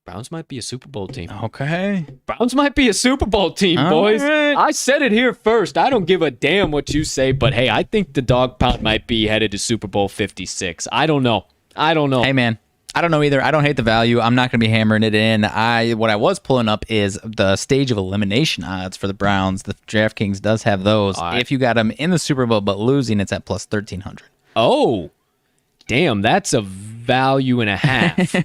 Browns might be a Super Bowl team. Okay. Browns might be a Super Bowl team, boys. Right. I said it here first. I don't give a damn what you say, but hey, I think the dog pound might be headed to Super Bowl 56. I don't know. Hey, man. I don't know either. I don't hate the value. I'm not going to be hammering it in. What I was pulling up is the stage of elimination odds for the Browns. The DraftKings does have those. Right. If you got them in the Super Bowl but losing, it's at plus 1,300. Oh, damn. That's a value and a half.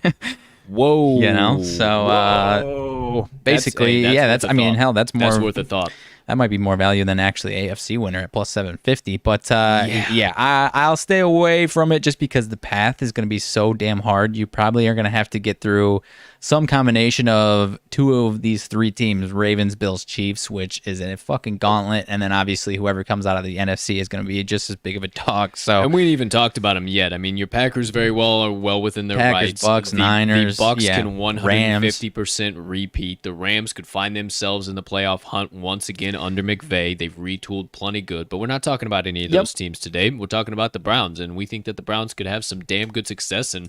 Whoa. So basically, that's worth a thought. That might be more value than actually AFC winner at plus 750. But I'll stay away from it just because the path is going to be so damn hard. You probably are going to have to get through some combination of 2 of these 3 teams, Ravens, Bills, Chiefs, which is a fucking gauntlet. And then obviously whoever comes out of the NFC is going to be just as big of a dog. So, and we ain't even talked about them yet. I mean, your Packers very well are well within their rights. Bucks, Niners. The Bucks can 150% repeat. The Rams could find themselves in the playoff hunt once again under McVay. They've retooled plenty good. But we're not talking about any of those teams today. We're talking about the Browns. And we think that the Browns could have some damn good success and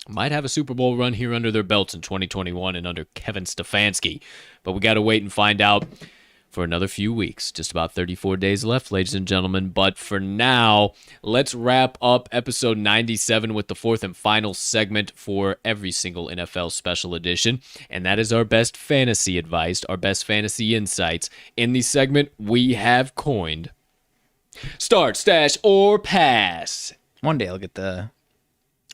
might have a Super Bowl run here under their belts in 2021 and under Kevin Stefanski. But we got to wait and find out. for another few weeks. Just about 34 days left, ladies and gentlemen. But for now, let's wrap up episode 97 with the fourth and final segment for every single NFL special edition. And that is our best fantasy advice, our best fantasy insights. In the segment, we have coined Start, Stash, or Pass. One day I'll get the...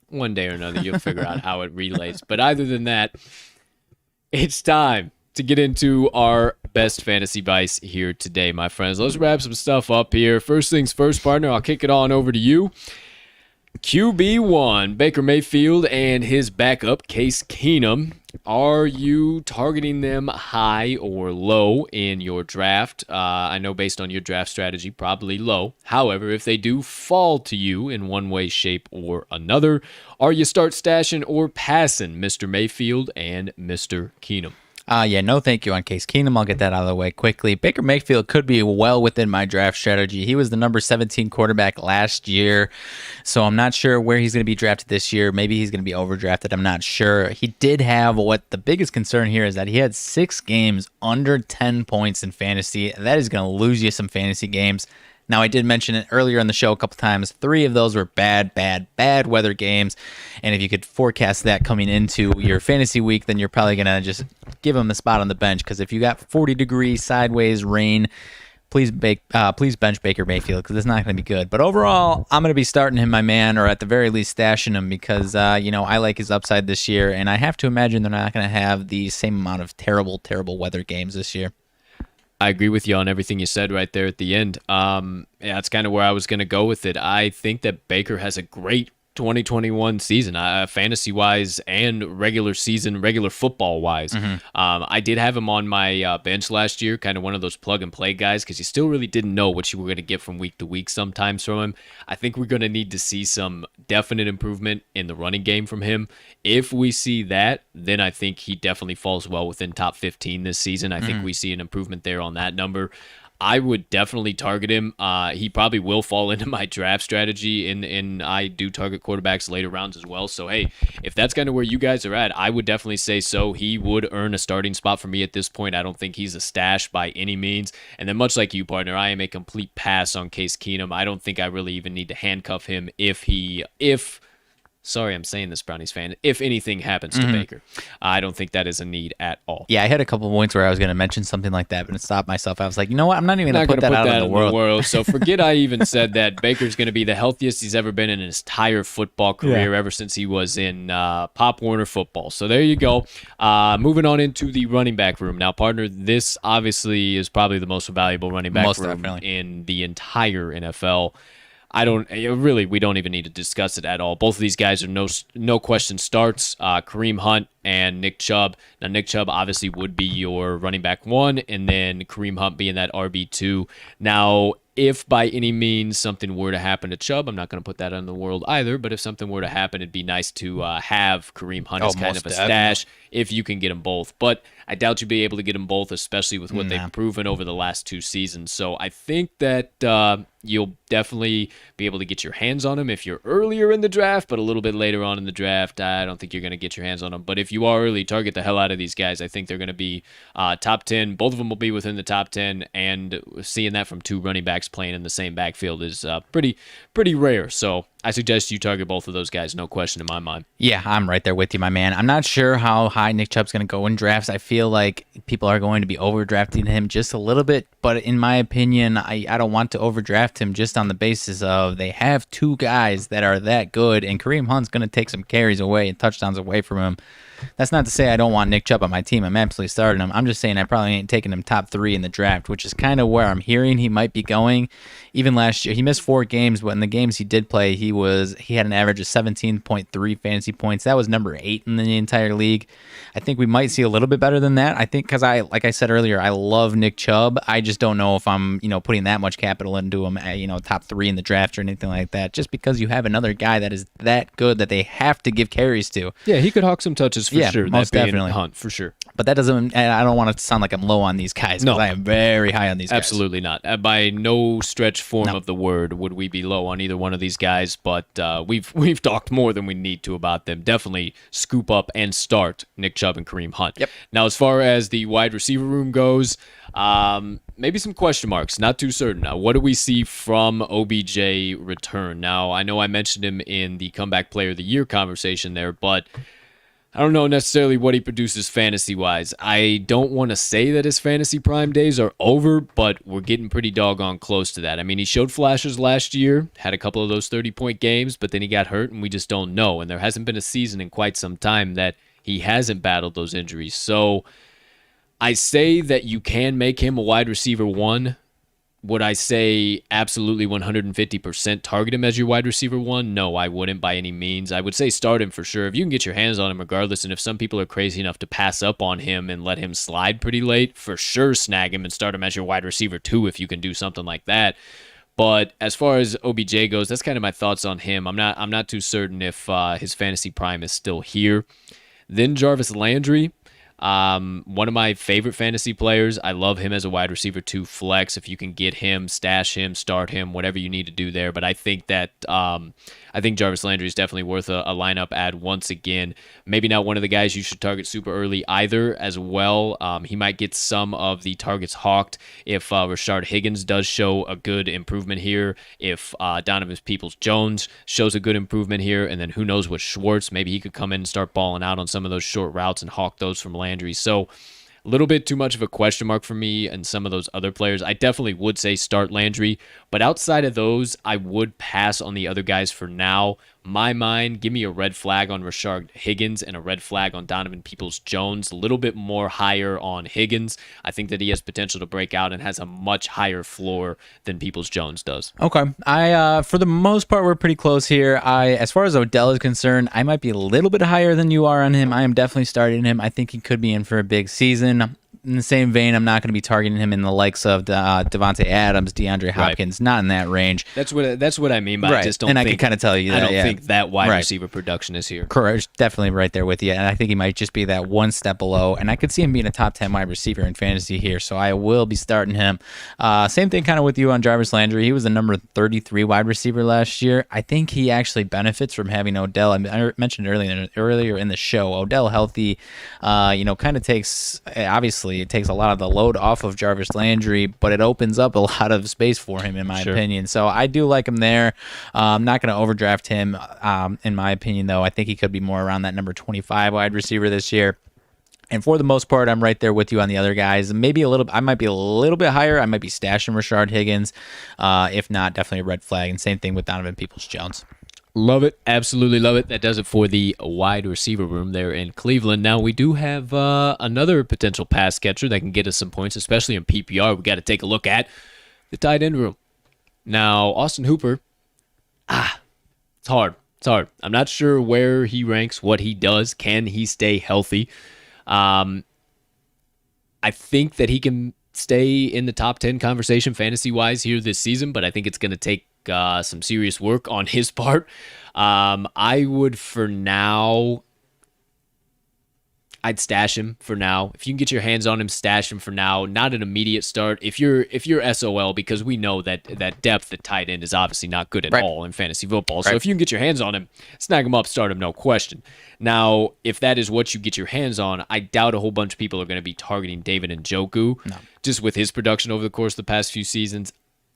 One day or another, you'll figure out how it relates. But other than that, it's time to get into our best fantasy advice here today, my friends. Let's wrap some stuff up here. First things first, partner, I'll kick it on over to you. QB1, Baker Mayfield and his backup, Case Keenum. Are you targeting them high or low in your draft? I know based on your draft strategy, probably low. However, if they do fall to you in one way, shape, or another, are you start stashing or passing Mr. Mayfield and Mr. Keenum? Yeah, no thank you on Case Keenum. I'll get that out of the way quickly. Baker Mayfield could be well within my draft strategy. He was the number 17 quarterback last year, so I'm not sure where he's going to be drafted this year. Maybe he's going to be overdrafted. I'm not sure. He did have what the biggest concern here is that he had 6 games under 10 points in fantasy. That is going to lose you some fantasy games. Now, I did mention it earlier on the show a couple times. 3 of those were bad weather games. And if you could forecast that coming into your fantasy week, then you're probably going to just give him a spot on the bench. Because if you got 40-degree sideways rain, please bench Baker Mayfield because it's not going to be good. But overall, I'm going to be starting him, my man, or at the very least stashing him because, I like his upside this year. And I have to imagine they're not going to have the same amount of terrible weather games this year. I agree with you on everything you said right there at the end. That's kind of where I was going to go with it. I think that Baker has a great 2021 season, fantasy-wise and regular football-wise. I did have him on my bench last year, kind of one of those plug-and-play guys, because you still really didn't know what you were going to get from week to week sometimes from him. I think we're going to need to see some definite improvement in the running game from him. If we see that, then I think he definitely falls well within top 15 this season. I think we see an improvement there on that number. I would definitely target him. He probably will fall into my draft strategy, and I do target quarterbacks later rounds as well. So, hey, if that's kind of where you guys are at, I would definitely say so. He would earn a starting spot for me at this point. I don't think he's a stash by any means. And then much like you, partner, I am a complete pass on Case Keenum. I don't think I really even need to handcuff him sorry, I'm saying this, Brownies fan, if anything happens to Baker. I don't think that is a need at all. Yeah, I had a couple of points where I was going to mention something like that, but I stopped myself. I was like, you know what? I'm not even going to put that out in the world. So forget I even said that. Baker's going to be the healthiest he's ever been in his entire football career ever since he was in Pop Warner football. So there you go. Moving on into the running back room. Now, partner, this obviously is probably the most valuable running back room in the entire NFL. We don't even need to discuss it at all. Both of these guys are no question starts. Kareem Hunt and Nick Chubb. Now, Nick Chubb obviously would be your running back 1, and then Kareem Hunt being that RB2. Now, if by any means something were to happen to Chubb, I'm not going to put that on the world either, but if something were to happen, it'd be nice to have Kareem Hunt as kind of a stash if you can get them both. But I doubt you'll be able to get them both, especially with what they've proven over the last 2 seasons. So I think that you'll definitely be able to get your hands on them if you're earlier in the draft, but a little bit later on in the draft, I don't think you're going to get your hands on them. But if you are early, target the hell out of these guys. I think they're going to be top 10. Both of them will be within the top 10, and seeing that from 2 running backs playing in the same backfield is pretty rare. So I suggest you target both of those guys, no question in my mind. Yeah, I'm right there with you, my man. I'm not sure how high Nick Chubb's going to go in drafts. I feel like people are going to be overdrafting him just a little bit, but in my opinion, I don't want to overdraft him just on the basis of they have 2 guys that are that good, and Kareem Hunt's going to take some carries away and touchdowns away from him. That's not to say I don't want Nick Chubb on my team. I'm absolutely starting him. I'm just saying I probably ain't taking him top 3 in the draft, which is kind of where I'm hearing he might be going. Even last year, he missed 4 games, but in the games he did play, he had an average of 17.3 fantasy points. That was number 8 in the entire league. I think we might see a little bit better than that. I think because like I said earlier, I love Nick Chubb. I just don't know if I'm, putting that much capital into him, top 3 in the draft or anything like that. Just because you have another guy that is that good that they have to give carries to. Yeah, he could hawk some touches for sure. Most definitely. Hunt for sure. But that doesn't, and I don't want to sound like I'm low on these guys, because No. I am very high on these guys. Absolutely not. By no stretch form of the word would we be low on either one of these guys, but we've talked more than we need to about them. Definitely scoop up and start Nick Chubb and Kareem Hunt. Yep. Now, as far as the wide receiver room goes, maybe some question marks. Not too certain. Now, what do we see from OBJ return? Now, I know I mentioned him in the Comeback Player of the Year conversation there, but I don't know necessarily what he produces fantasy-wise. I don't want to say that his fantasy prime days are over, but we're getting pretty doggone close to that. I mean, he showed flashes last year, had a couple of those 30-point games, but then he got hurt, and we just don't know. And there hasn't been a season in quite some time that he hasn't battled those injuries. So I say that you can make him a wide receiver 1. Would I say absolutely 150% target him as your wide receiver 1? No, I wouldn't by any means. I would say start him for sure. If you can get your hands on him regardless, and if some people are crazy enough to pass up on him and let him slide pretty late, for sure snag him and start him as your wide receiver 2 if you can do something like that. But as far as OBJ goes, that's kind of my thoughts on him. I'm not too certain if his fantasy prime is still here. Then Jarvis Landry. One of my favorite fantasy players. I love him as a wide receiver 2 flex. If you can get him, stash him, start him, whatever you need to do there. But I think that I think Jarvis Landry is definitely worth a lineup add once again. Maybe not one of the guys you should target super early either as well. He might get some of the targets hawked if Rashad Higgins does show a good improvement here. If Donovan Peoples-Jones shows a good improvement here, and then who knows with Schwartz, maybe he could come in and start balling out on some of those short routes and hawk those from Landry. So a little bit too much of a question mark for me and some of those other players. I definitely would say start Landry, but outside of those, I would pass on the other guys for now. My mind, give me a red flag on Rashad Higgins and a red flag on Donovan Peoples-Jones. A little bit more higher on Higgins. I think that he has potential to break out and has a much higher floor than Peoples-Jones does. Okay. I for the most part, we're pretty close here. As far as Odell is concerned, I might be a little bit higher than you are on him. I am definitely starting him. I think he could be in for a big season. In the same vein, I'm not going to be targeting him in the likes of Devontae Adams, DeAndre Hopkins, not in that range. That's what I mean by I just don't and think, I can kind of tell you that. I don't think that wide receiver production is here. Correct. Definitely right there with you. And I think he might just be that one step below. And I could see him being a top 10 wide receiver in fantasy here. So I will be starting him. Same thing kind of with you on Jarvis Landry. He was the number 33 wide receiver last year. I think he actually benefits from having Odell. I mentioned earlier in the show, Odell healthy, kind of takes, obviously, it takes a lot of the load off of Jarvis Landry, but it opens up a lot of space for him, in my opinion. So I do like him there. I'm not going to overdraft him, in my opinion, though. I think he could be more around that number 25 wide receiver this year. And for the most part, I'm right there with you on the other guys. I might be a little bit higher. I might be stashing Rashad Higgins. If not, definitely a red flag. And same thing with Donovan Peoples-Jones. Love it. Absolutely love it. That does it for the wide receiver room there in Cleveland. Now, we do have another potential pass catcher that can get us some points, especially in PPR. We got to take a look at the tight end room. Now, Austin Hooper, it's hard. It's hard. I'm not sure where he ranks, what he does. Can he stay healthy? I think that he can stay in the top 10 conversation fantasy-wise here this season, but I think it's going to take some serious work on his part. I would, for now, I'd stash him for now. If you can get your hands on him, stash him for now. Not an immediate start. If you're SOL, because we know that depth at tight end is obviously not good at all in fantasy football. So if you can get your hands on him, snag him up, start him, no question. Now, if that is what you get your hands on, I doubt a whole bunch of people are going to be targeting David Njoku. No. Just with his production over the course of the past few seasons.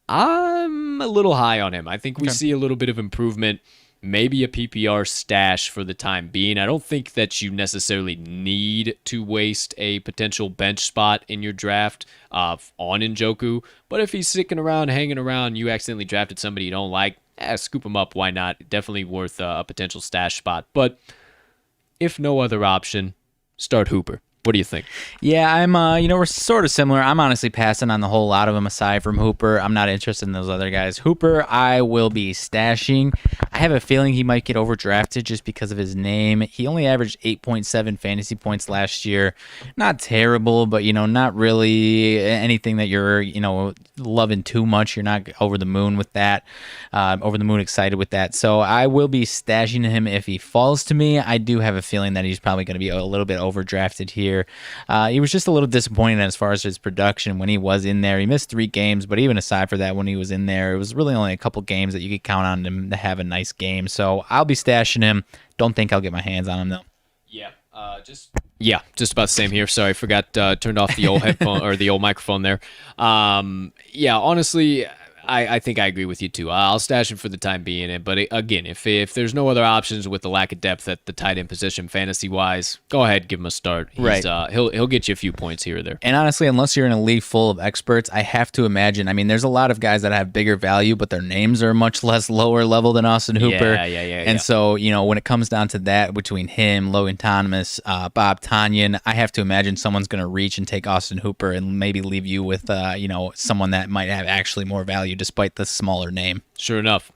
I'm a little high on him. I think we see a little bit of improvement, maybe a PPR stash for the time being. I don't think that you necessarily need to waste a potential bench spot in your draft on Njoku, but if he's sticking around, hanging around, you accidentally drafted somebody you don't like, scoop him up, why not? Definitely worth a potential stash spot, but if no other option, start Hooper. What do you think? Yeah, I'm, we're sort of similar. I'm honestly passing on the whole lot of them aside from Hooper. I'm not interested in those other guys. Hooper, I will be stashing. I have a feeling he might get overdrafted just because of his name. He only averaged 8.7 fantasy points last year. Not terrible, but, not really anything that you're, loving too much. You're not over the moon with that, over the moon excited with that. So I will be stashing him if he falls to me. I do have a feeling that he's probably going to be a little bit overdrafted here. He was just a little disappointed as far as his production when he was in there. He missed 3 games, but even aside for that, when he was in there, it was really only a couple games that you could count on him to have a nice game. So I'll be stashing him. Don't think I'll get my hands on him, though. Just about the same here. Sorry, forgot turned off the old headphone or the old microphone there. Honestly, I think I agree with you too. I'll stash him for the time being. But again, if there's no other options with the lack of depth at the tight end position, fantasy wise, go ahead, give him a start. Right. He'll get you a few points here or there. And honestly, unless you're in a league full of experts, I have to imagine. I mean, there's a lot of guys that have bigger value, but their names are much less lower level than Austin Hooper. And so, when it comes down to that, between him, Logan Thomas, Bob Tonyan, I have to imagine someone's going to reach and take Austin Hooper and maybe leave you with, someone that might have actually more value despite the smaller name. Sure enough.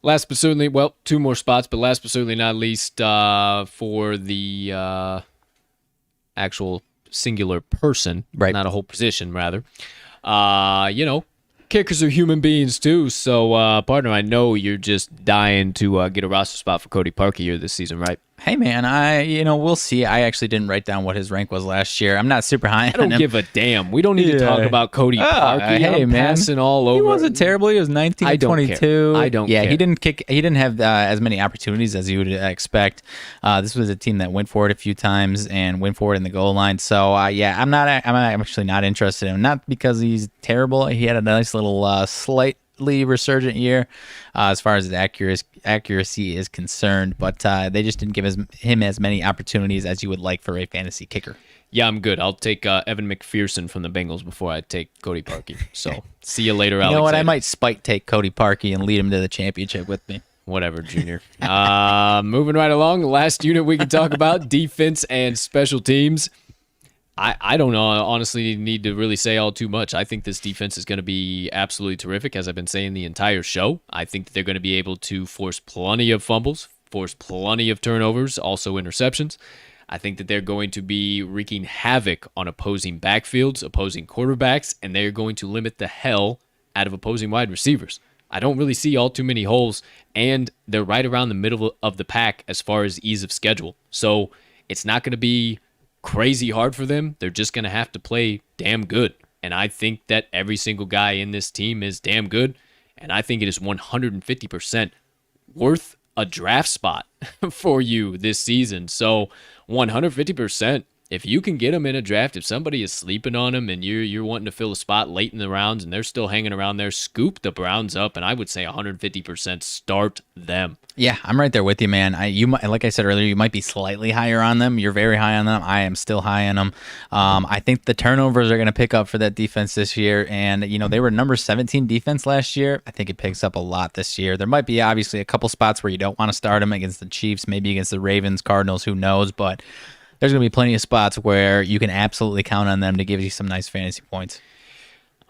Last but certainly, 2 more spots, but last but certainly not least, for the actual singular person, right? Not a whole position, rather. Kickers are human beings too. So, partner, I know you're just dying to get a roster spot for Cody Parkey here this season, right? Hey, man, we'll see. I actually didn't write down what his rank was last year. I'm not super high on him. I don't give a damn. We don't need to talk about Cody Parkey. Hey, I'm man. passing all over. He wasn't terrible. He was 19 I don't 22. Care. I don't care. He didn't have as many opportunities as you would expect. This was a team that went for it a few times and went for it in the goal line. So, I'm actually not interested in him. Not because he's terrible. He had a nice little slightly resurgent year as far as his accuracy is concerned, but they just didn't give him as many opportunities as you would like for a fantasy kicker. Yeah, I'm good. I'll take Evan McPherson from the Bengals before I take Cody Parkey. So see you later, Alexander. You know what? I might take Cody Parkey and lead him to the championship with me. Whatever, Junior. Moving right along, the last unit we can talk about, defense and special teams. I don't know, honestly need to really say all too much. I think this defense is going to be absolutely terrific, as I've been saying the entire show. I think that they're going to be able to force plenty of fumbles, force plenty of turnovers, also interceptions. I think that they're going to be wreaking havoc on opposing backfields, opposing quarterbacks, and they're going to limit the hell out of opposing wide receivers. I don't really see all too many holes, and they're right around the middle of the pack as far as ease of schedule. So it's not going to be crazy hard for them. They're just going to have to play damn good. And I think that every single guy in this team is damn good. And I think it is 150% worth a draft spot for you this season. So 150%. If you can get them in a draft, if somebody is sleeping on them and you're wanting to fill a spot late in the rounds and they're still hanging around there, scoop the Browns up, and I would say 150% start them. Yeah, I'm right there with you, man. You might, like I said earlier, you might be slightly higher on them. You're very high on them. I am still high on them. I think the turnovers are going to pick up for that defense this year, and they were number 17 defense last year. I think it picks up a lot this year. There might be obviously a couple spots where you don't want to start them against the Chiefs, maybe against the Ravens, Cardinals, who knows, but there's going to be plenty of spots where you can absolutely count on them to give you some nice fantasy points.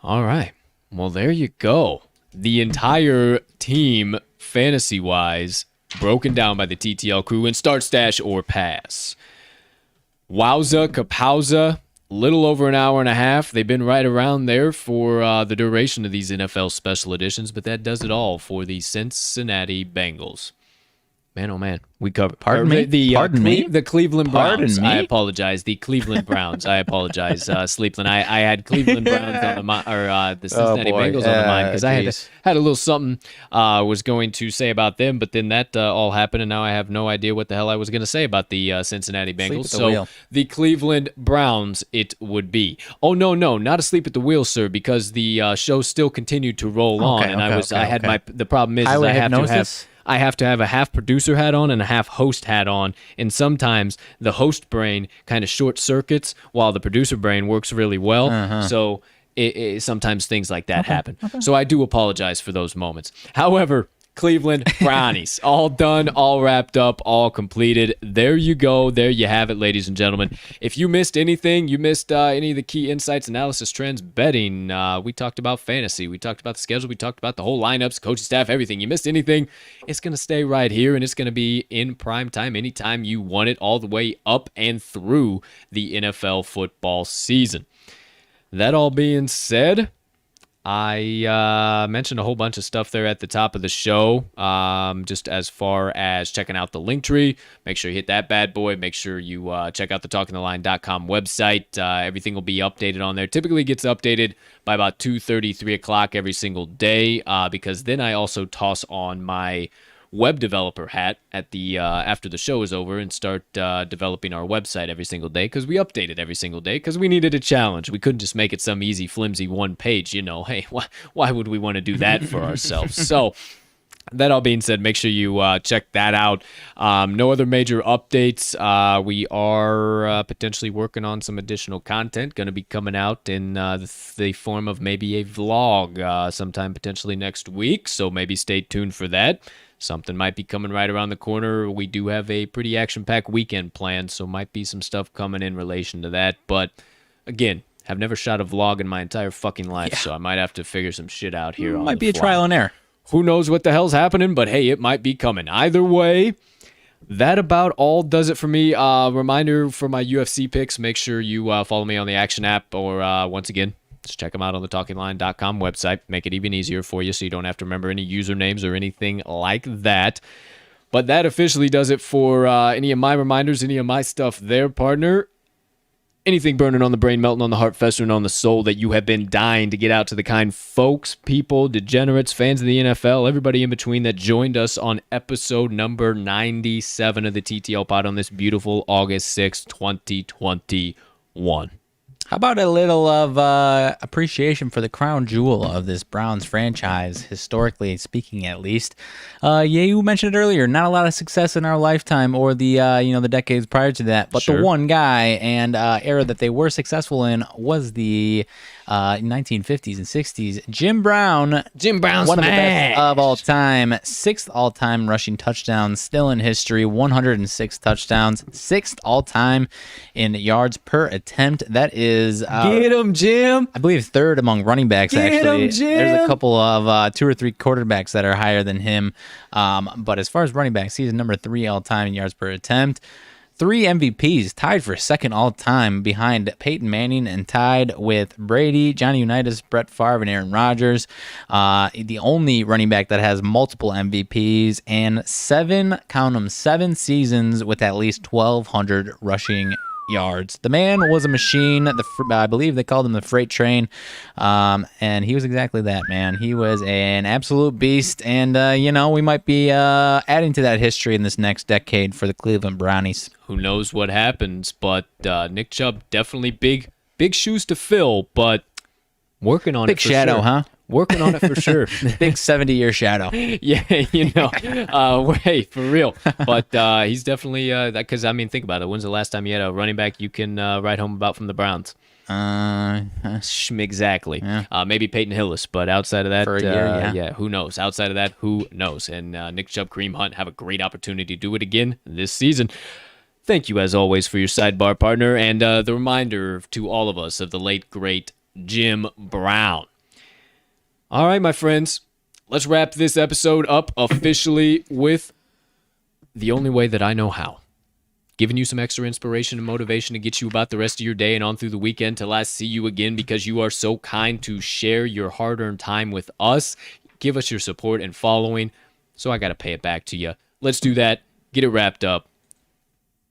All right. Well, there you go. The entire team, fantasy-wise, broken down by the TTL crew in start, stash, or pass. Wowza, kapowza, little over an hour and a half. They've been right around there for the duration of these NFL special editions, but that does it all for the Cincinnati Bengals. Man, oh man, we covered. Pardon me? The Cleveland Browns. Pardon me? I apologize. The Cleveland Browns. I apologize, Sleepland. I had Cleveland Browns on the mind, or the Cincinnati Bengals on the mind, because I had a little something was going to say about them, but then that all happened, and now I have no idea what the hell I was going to say about the Cincinnati Bengals. So the Cleveland Browns, it would be. Oh no, not asleep at the wheel, sir, because the show still continued to roll on, and the problem is I have to have a half producer hat on and a half host hat on, and sometimes the host brain kind of short circuits while the producer brain works really well. So sometimes things like that happen. So I do apologize for those moments. However, Cleveland Brownies. All done, all wrapped up, all completed. There you go. There you have it, ladies and gentlemen. If you missed anything, you missed any of the key insights, analysis, trends, betting. We talked about fantasy. We talked about the schedule. We talked about the whole lineups, coaching staff, everything. You missed anything, it's going to stay right here, and it's going to be in prime time anytime you want it, all the way up and through the NFL football season. That all being said, I mentioned a whole bunch of stuff there at the top of the show, just as far as checking out the link tree. Make sure you hit that bad boy. Make sure you check out the talkingtheline.com website. Everything will be updated on there. Typically gets updated by about 2:30, 3 o'clock every single day, because then I also toss on my web developer hat at the after the show is over and start developing our website every single day, because we update it every single day because we needed a challenge. We couldn't just make it some easy flimsy one page, hey, why would we want to do that for ourselves? So that all being said, make sure you check that out. No other major updates. We are potentially working on some additional content going to be coming out in the form of maybe a vlog sometime potentially next week, so maybe stay tuned for that. Something might be coming right around the corner. We do have a pretty action-packed weekend planned, so might be some stuff coming in relation to that. But again, have never shot a vlog in my entire fucking life, so I might have to figure some shit out here. Might be a trial and error. Who knows what the hell's happening, but hey, it might be coming. Either way, that about all does it for me. Reminder for my UFC picks, make sure you follow me on the Action app, or once again, just check them out on the talkingline.com website. Make it even easier for you so you don't have to remember any usernames or anything like that. But that officially does it for any of my reminders, any of my stuff there, partner. Anything burning on the brain, melting on the heart, festering on the soul that you have been dying to get out to the kind folks, people, degenerates, fans of the NFL, everybody in between that joined us on episode number 97 of the TTL Pod on this beautiful August 6th, 2021. How about a little of appreciation for the crown jewel of this Browns franchise, historically speaking, at least? You mentioned it earlier. Not a lot of success in our lifetime or the the decades prior to that, but the one guy and era that they were successful in was the 1950s and 60s. Jim Brown. Jim Brown, one of the best of all time. 6th all-time rushing touchdowns still in history. 106 touchdowns. 6th all-time in yards per attempt. That is get him, Jim. I believe 3rd among running backs. Get actually, him, Jim. There's a couple of 2 or 3 quarterbacks that are higher than him. But as far as running backs, he's number 3 all-time in yards per attempt. 3 MVPs, tied for 2nd all-time behind Peyton Manning and tied with Brady, Johnny Unitas, Brett Favre, and Aaron Rodgers. The only running back that has multiple MVPs and 7 seasons with at least 1,200 rushing yards. The man was a machine. I believe they called him the freight train, and he was exactly that, man. He was an absolute beast, and we might be adding to that history in this next decade for the Cleveland Brownies. Who knows what happens, but Nick Chubb, definitely big shoes to fill, but working on big it for shadow, sure. Huh? Working on it for sure. Big 70-year shadow. Yeah, hey, for real. But he's definitely, because, think about it. When's the last time you had a running back you can write home about from the Browns? Exactly. Yeah. Maybe Peyton Hillis, but outside of that, for a year, yeah, who knows? Outside of that, who knows? And Nick Chubb, Kareem Hunt have a great opportunity to do it again this season. Thank you, as always, for your sidebar partner, and the reminder to all of us of the late, great Jim Brown. All right, my friends, let's wrap this episode up officially with the only way that I know how. Giving you some extra inspiration and motivation to get you about the rest of your day and on through the weekend till I see you again, because you are so kind to share your hard-earned time with us. Give us your support and following, so I got to pay it back to you. Let's do that. Get it wrapped up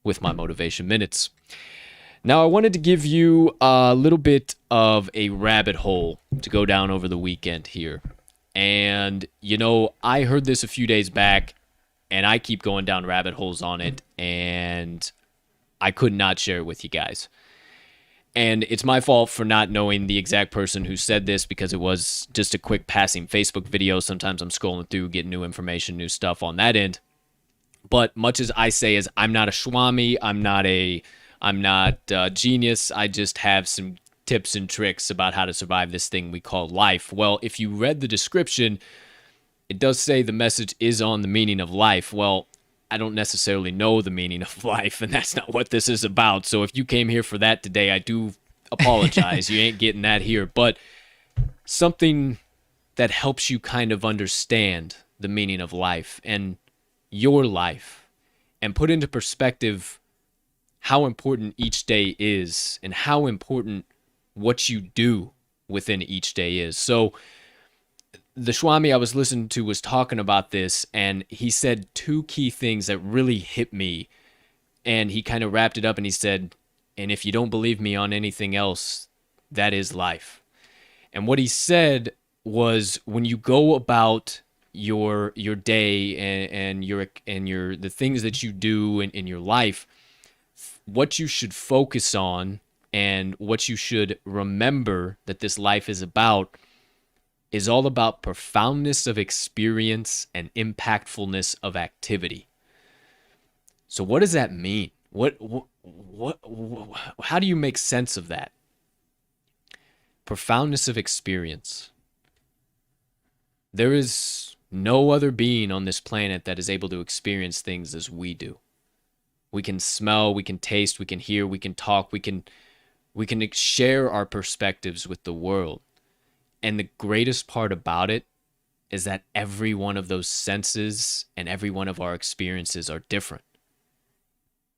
with my motivation minutes. Now, I wanted to give you a little bit of a rabbit hole to go down over the weekend here. And, I heard this a few days back, and I keep going down rabbit holes on it, and I could not share it with you guys. And it's my fault for not knowing the exact person who said this, because it was just a quick passing Facebook video. Sometimes I'm scrolling through, getting new information, new stuff on that end. But much as I say is, I'm not a Swami, I'm not a genius. I just have some tips and tricks about how to survive this thing we call life. Well, if you read the description, it does say the message is on the meaning of life. Well, I don't necessarily know the meaning of life, and that's not what this is about. So if you came here for that today, I do apologize. You ain't getting that here. But something that helps you kind of understand the meaning of life and your life and put into perspective how important each day is and how important what you do within each day is. So the Swami I was listening to was talking about this, and he said two key things that really hit me. And he kind of wrapped it up and he said, and if you don't believe me on anything else, that is life. And what he said was, when you go about your day and your the things that you do in your life, what you should focus on and what you should remember that this life is about is all about profoundness of experience and impactfulness of activity. So what does that mean? What how do you make sense of that? Profoundness of experience. There is no other being on this planet that is able to experience things as we do. We can smell, we can taste, we can hear, we can talk, we can share our perspectives with the world. And the greatest part about it is that every one of those senses and every one of our experiences are different.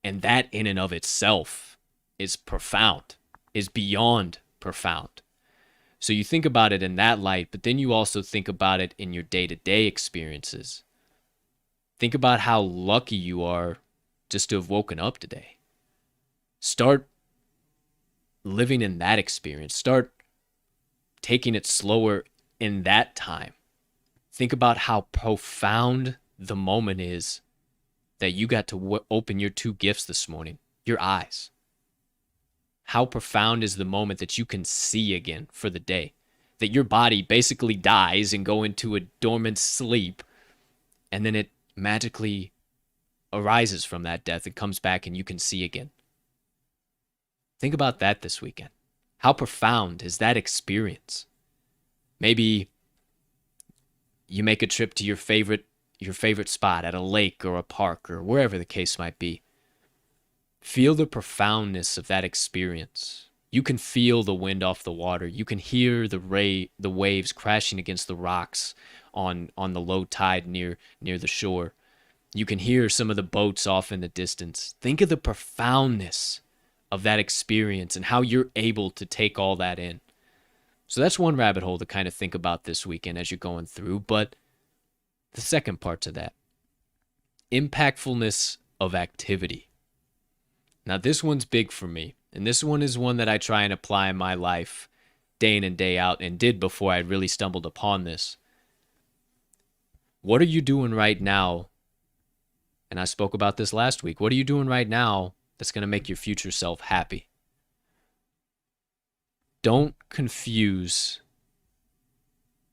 And that in and of itself is profound, is beyond profound. So you think about it in that light, but then you also think about it in your day-to-day experiences. Think about how lucky you are just to have woken up today. Start living in that experience. Start taking it slower in that time. Think about how profound the moment is that you got to open your two gifts this morning, your eyes. How profound is the moment that you can see again for the day, that your body basically dies and go into a dormant sleep, and then it magically arises from that death and comes back and you can see again. Think about that this weekend. How profound is that experience? Maybe you make a trip to your favorite spot at a lake or a park or wherever the case might be. Feel the profoundness of that experience. You can feel the wind off the water. You can hear the waves crashing against the rocks on the low tide near the shore. You can hear some of the boats off in the distance. Think of the profoundness of that experience and how you're able to take all that in. So that's one rabbit hole to kind of think about this weekend as you're going through. But the second part to that, impactfulness of activity. Now this one's big for me, and this one is one that I try and apply in my life day in and day out, and did before I really stumbled upon this. What are you doing right now? And I spoke about this last week. What are you doing right now that's going to make your future self happy? Don't confuse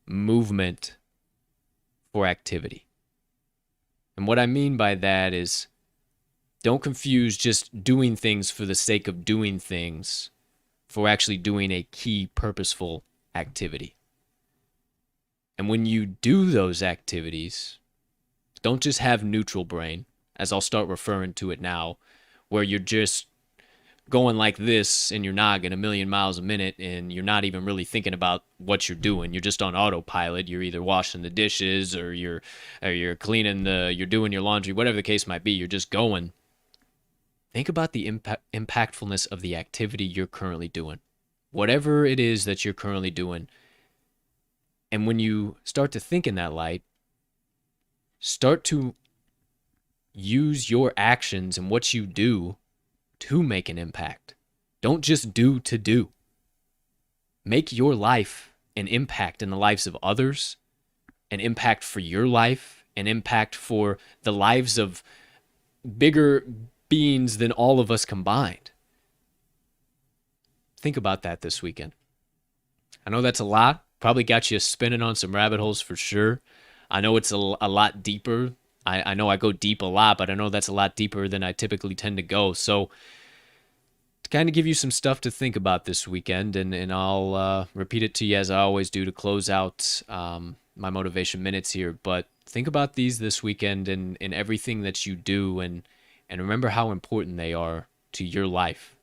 movement for activity. And what I mean by that is, don't confuse just doing things for the sake of doing things for actually doing a key purposeful activity. And when you do those activities, don't just have neutral brain, as I'll start referring to it now, where you're just going like this in your noggin a million miles a minute and you're not even really thinking about what you're doing. You're just on autopilot. You're either washing the dishes or you're cleaning you're doing your laundry, whatever the case might be. You're just going. Think about the impactfulness of the activity you're currently doing. Whatever it is that you're currently doing. And when you start to think in that light, start to use your actions and what you do to make an impact. Don't just do to do. Make your life an impact in the lives of others, an impact for your life, an impact for the lives of bigger beings than all of us combined. Think about that this weekend. I know that's a lot. Probably got you spinning on some rabbit holes for sure. I know it's a lot deeper. I know I go deep a lot, but I know that's a lot deeper than I typically tend to go. So to kind of give you some stuff to think about this weekend, and I'll repeat it to you as I always do to close out my motivation minutes here. But think about these this weekend and in everything that you do, and remember how important they are to your life.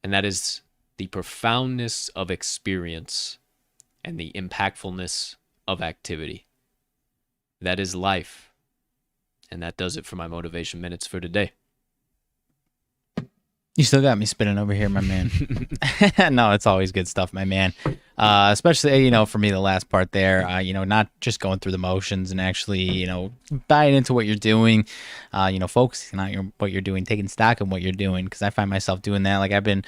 And that is the profoundness of experience and the impactfulness of activity. That is life. And that does it for my motivation minutes for today. You still got me spinning over here, my man. No, it's always good stuff, my man. Especially, for me, the last part there, not just going through the motions and actually, buying into what you're doing, focusing on what you're doing, taking stock of what you're doing. Because I find myself doing that. Like I've been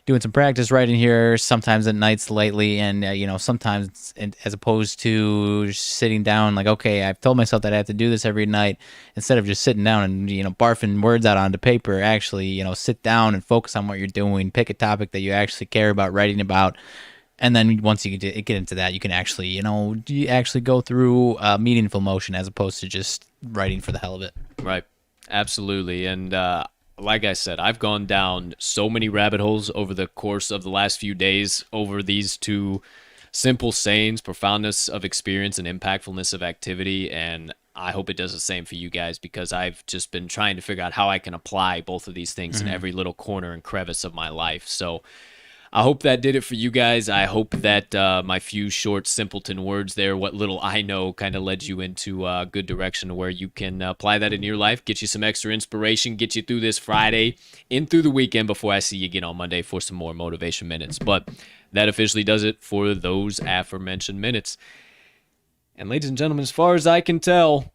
doing some practice writing here, sometimes at nights lately. And, sometimes as opposed to just sitting down, like, okay, I've told myself that I have to do this every night. Instead of just sitting down and, barfing words out onto paper, actually, sit down and focus on what you're doing, pick a topic that you actually care about writing about. And then once you get into that, you can actually, you actually go through meaningful motion as opposed to just writing for the hell of it. Right. Absolutely. And like I said, I've gone down so many rabbit holes over the course of the last few days over these two simple sayings, profoundness of experience and impactfulness of activity. And I hope it does the same for you guys, because I've just been trying to figure out how I can apply both of these things in every little corner and crevice of my life. So I hope that did it for you guys. I hope that my few short simpleton words there, what little I know, kind of led you into a good direction where you can apply that in your life, get you some extra inspiration, get you through this Friday, in through the weekend before I see you again on Monday for some more motivation minutes. But that officially does it for those aforementioned minutes. And ladies and gentlemen, as far as I can tell,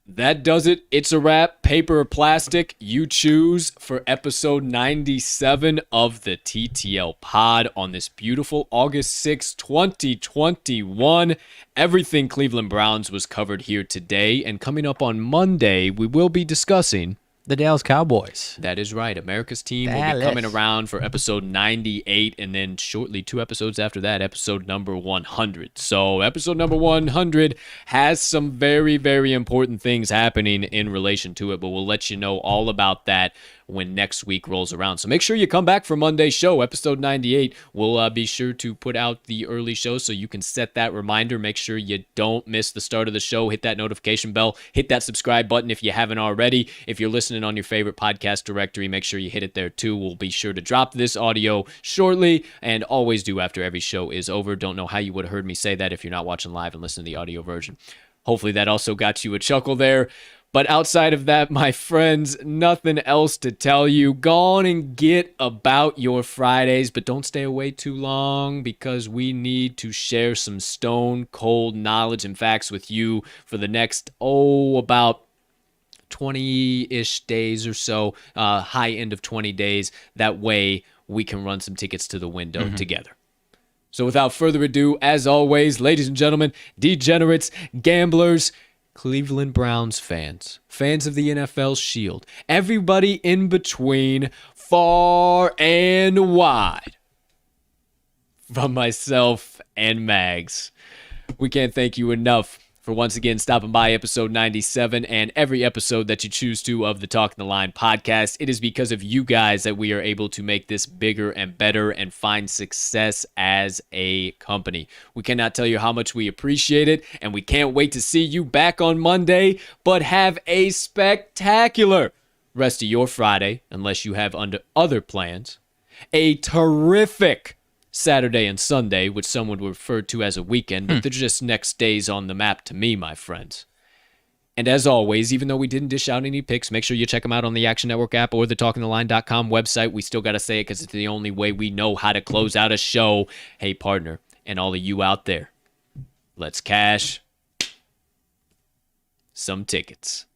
that does it. It's a wrap. Paper or plastic, you choose, for episode 97 of the TTL pod on this beautiful August 6, 2021. Everything Cleveland Browns was covered here today. And coming up on Monday, we will be discussing The Dallas Cowboys. That is right. America's team will be coming around for episode 98, and then shortly 2 episodes after that, episode number 100. So episode number 100 has some very, very important things happening in relation to it, but we'll let you know all about that when next week rolls around. So make sure you come back for Monday's show, episode 98. We'll be sure to put out the early show so you can set that reminder. Make sure you don't miss the start of the show. Hit that notification bell. Hit that subscribe button if you haven't already. If you're listening on your favorite podcast directory, make sure you hit it there too. We'll be sure to drop this audio shortly, and always do after every show is over. Don't know how you would have heard me say that if you're not watching live and listening to the audio version. Hopefully that also got you a chuckle there. But outside of that, my friends, nothing else to tell you. Go on and get about your Fridays, but don't stay away too long, because we need to share some stone cold knowledge and facts with you for the next, about 20-ish days or so, high end of 20 days. That way we can run some tickets to the window together. So without further ado, as always, ladies and gentlemen, degenerates, gamblers, Cleveland Browns fans of the NFL Shield, everybody in between, far and wide, from myself and Mags, we can't thank you enough for once again stopping by episode 97 and every episode that you choose to of the Talking the Line podcast. It is because of you guys that we are able to make this bigger and better and find success as a company. We cannot tell you how much we appreciate it, and we can't wait to see you back on Monday. But have a spectacular rest of your Friday, unless you have other plans. A terrific Saturday and Sunday, which some would refer to as a weekend, but they're just next days on the map to me, my friends. And as always, even though we didn't dish out any picks, make sure you check them out on the Action Network app or the TalkingTheLine.com website. We still got to say it because it's the only way we know how to close out a show. Hey, partner, and all of you out there, let's cash some tickets.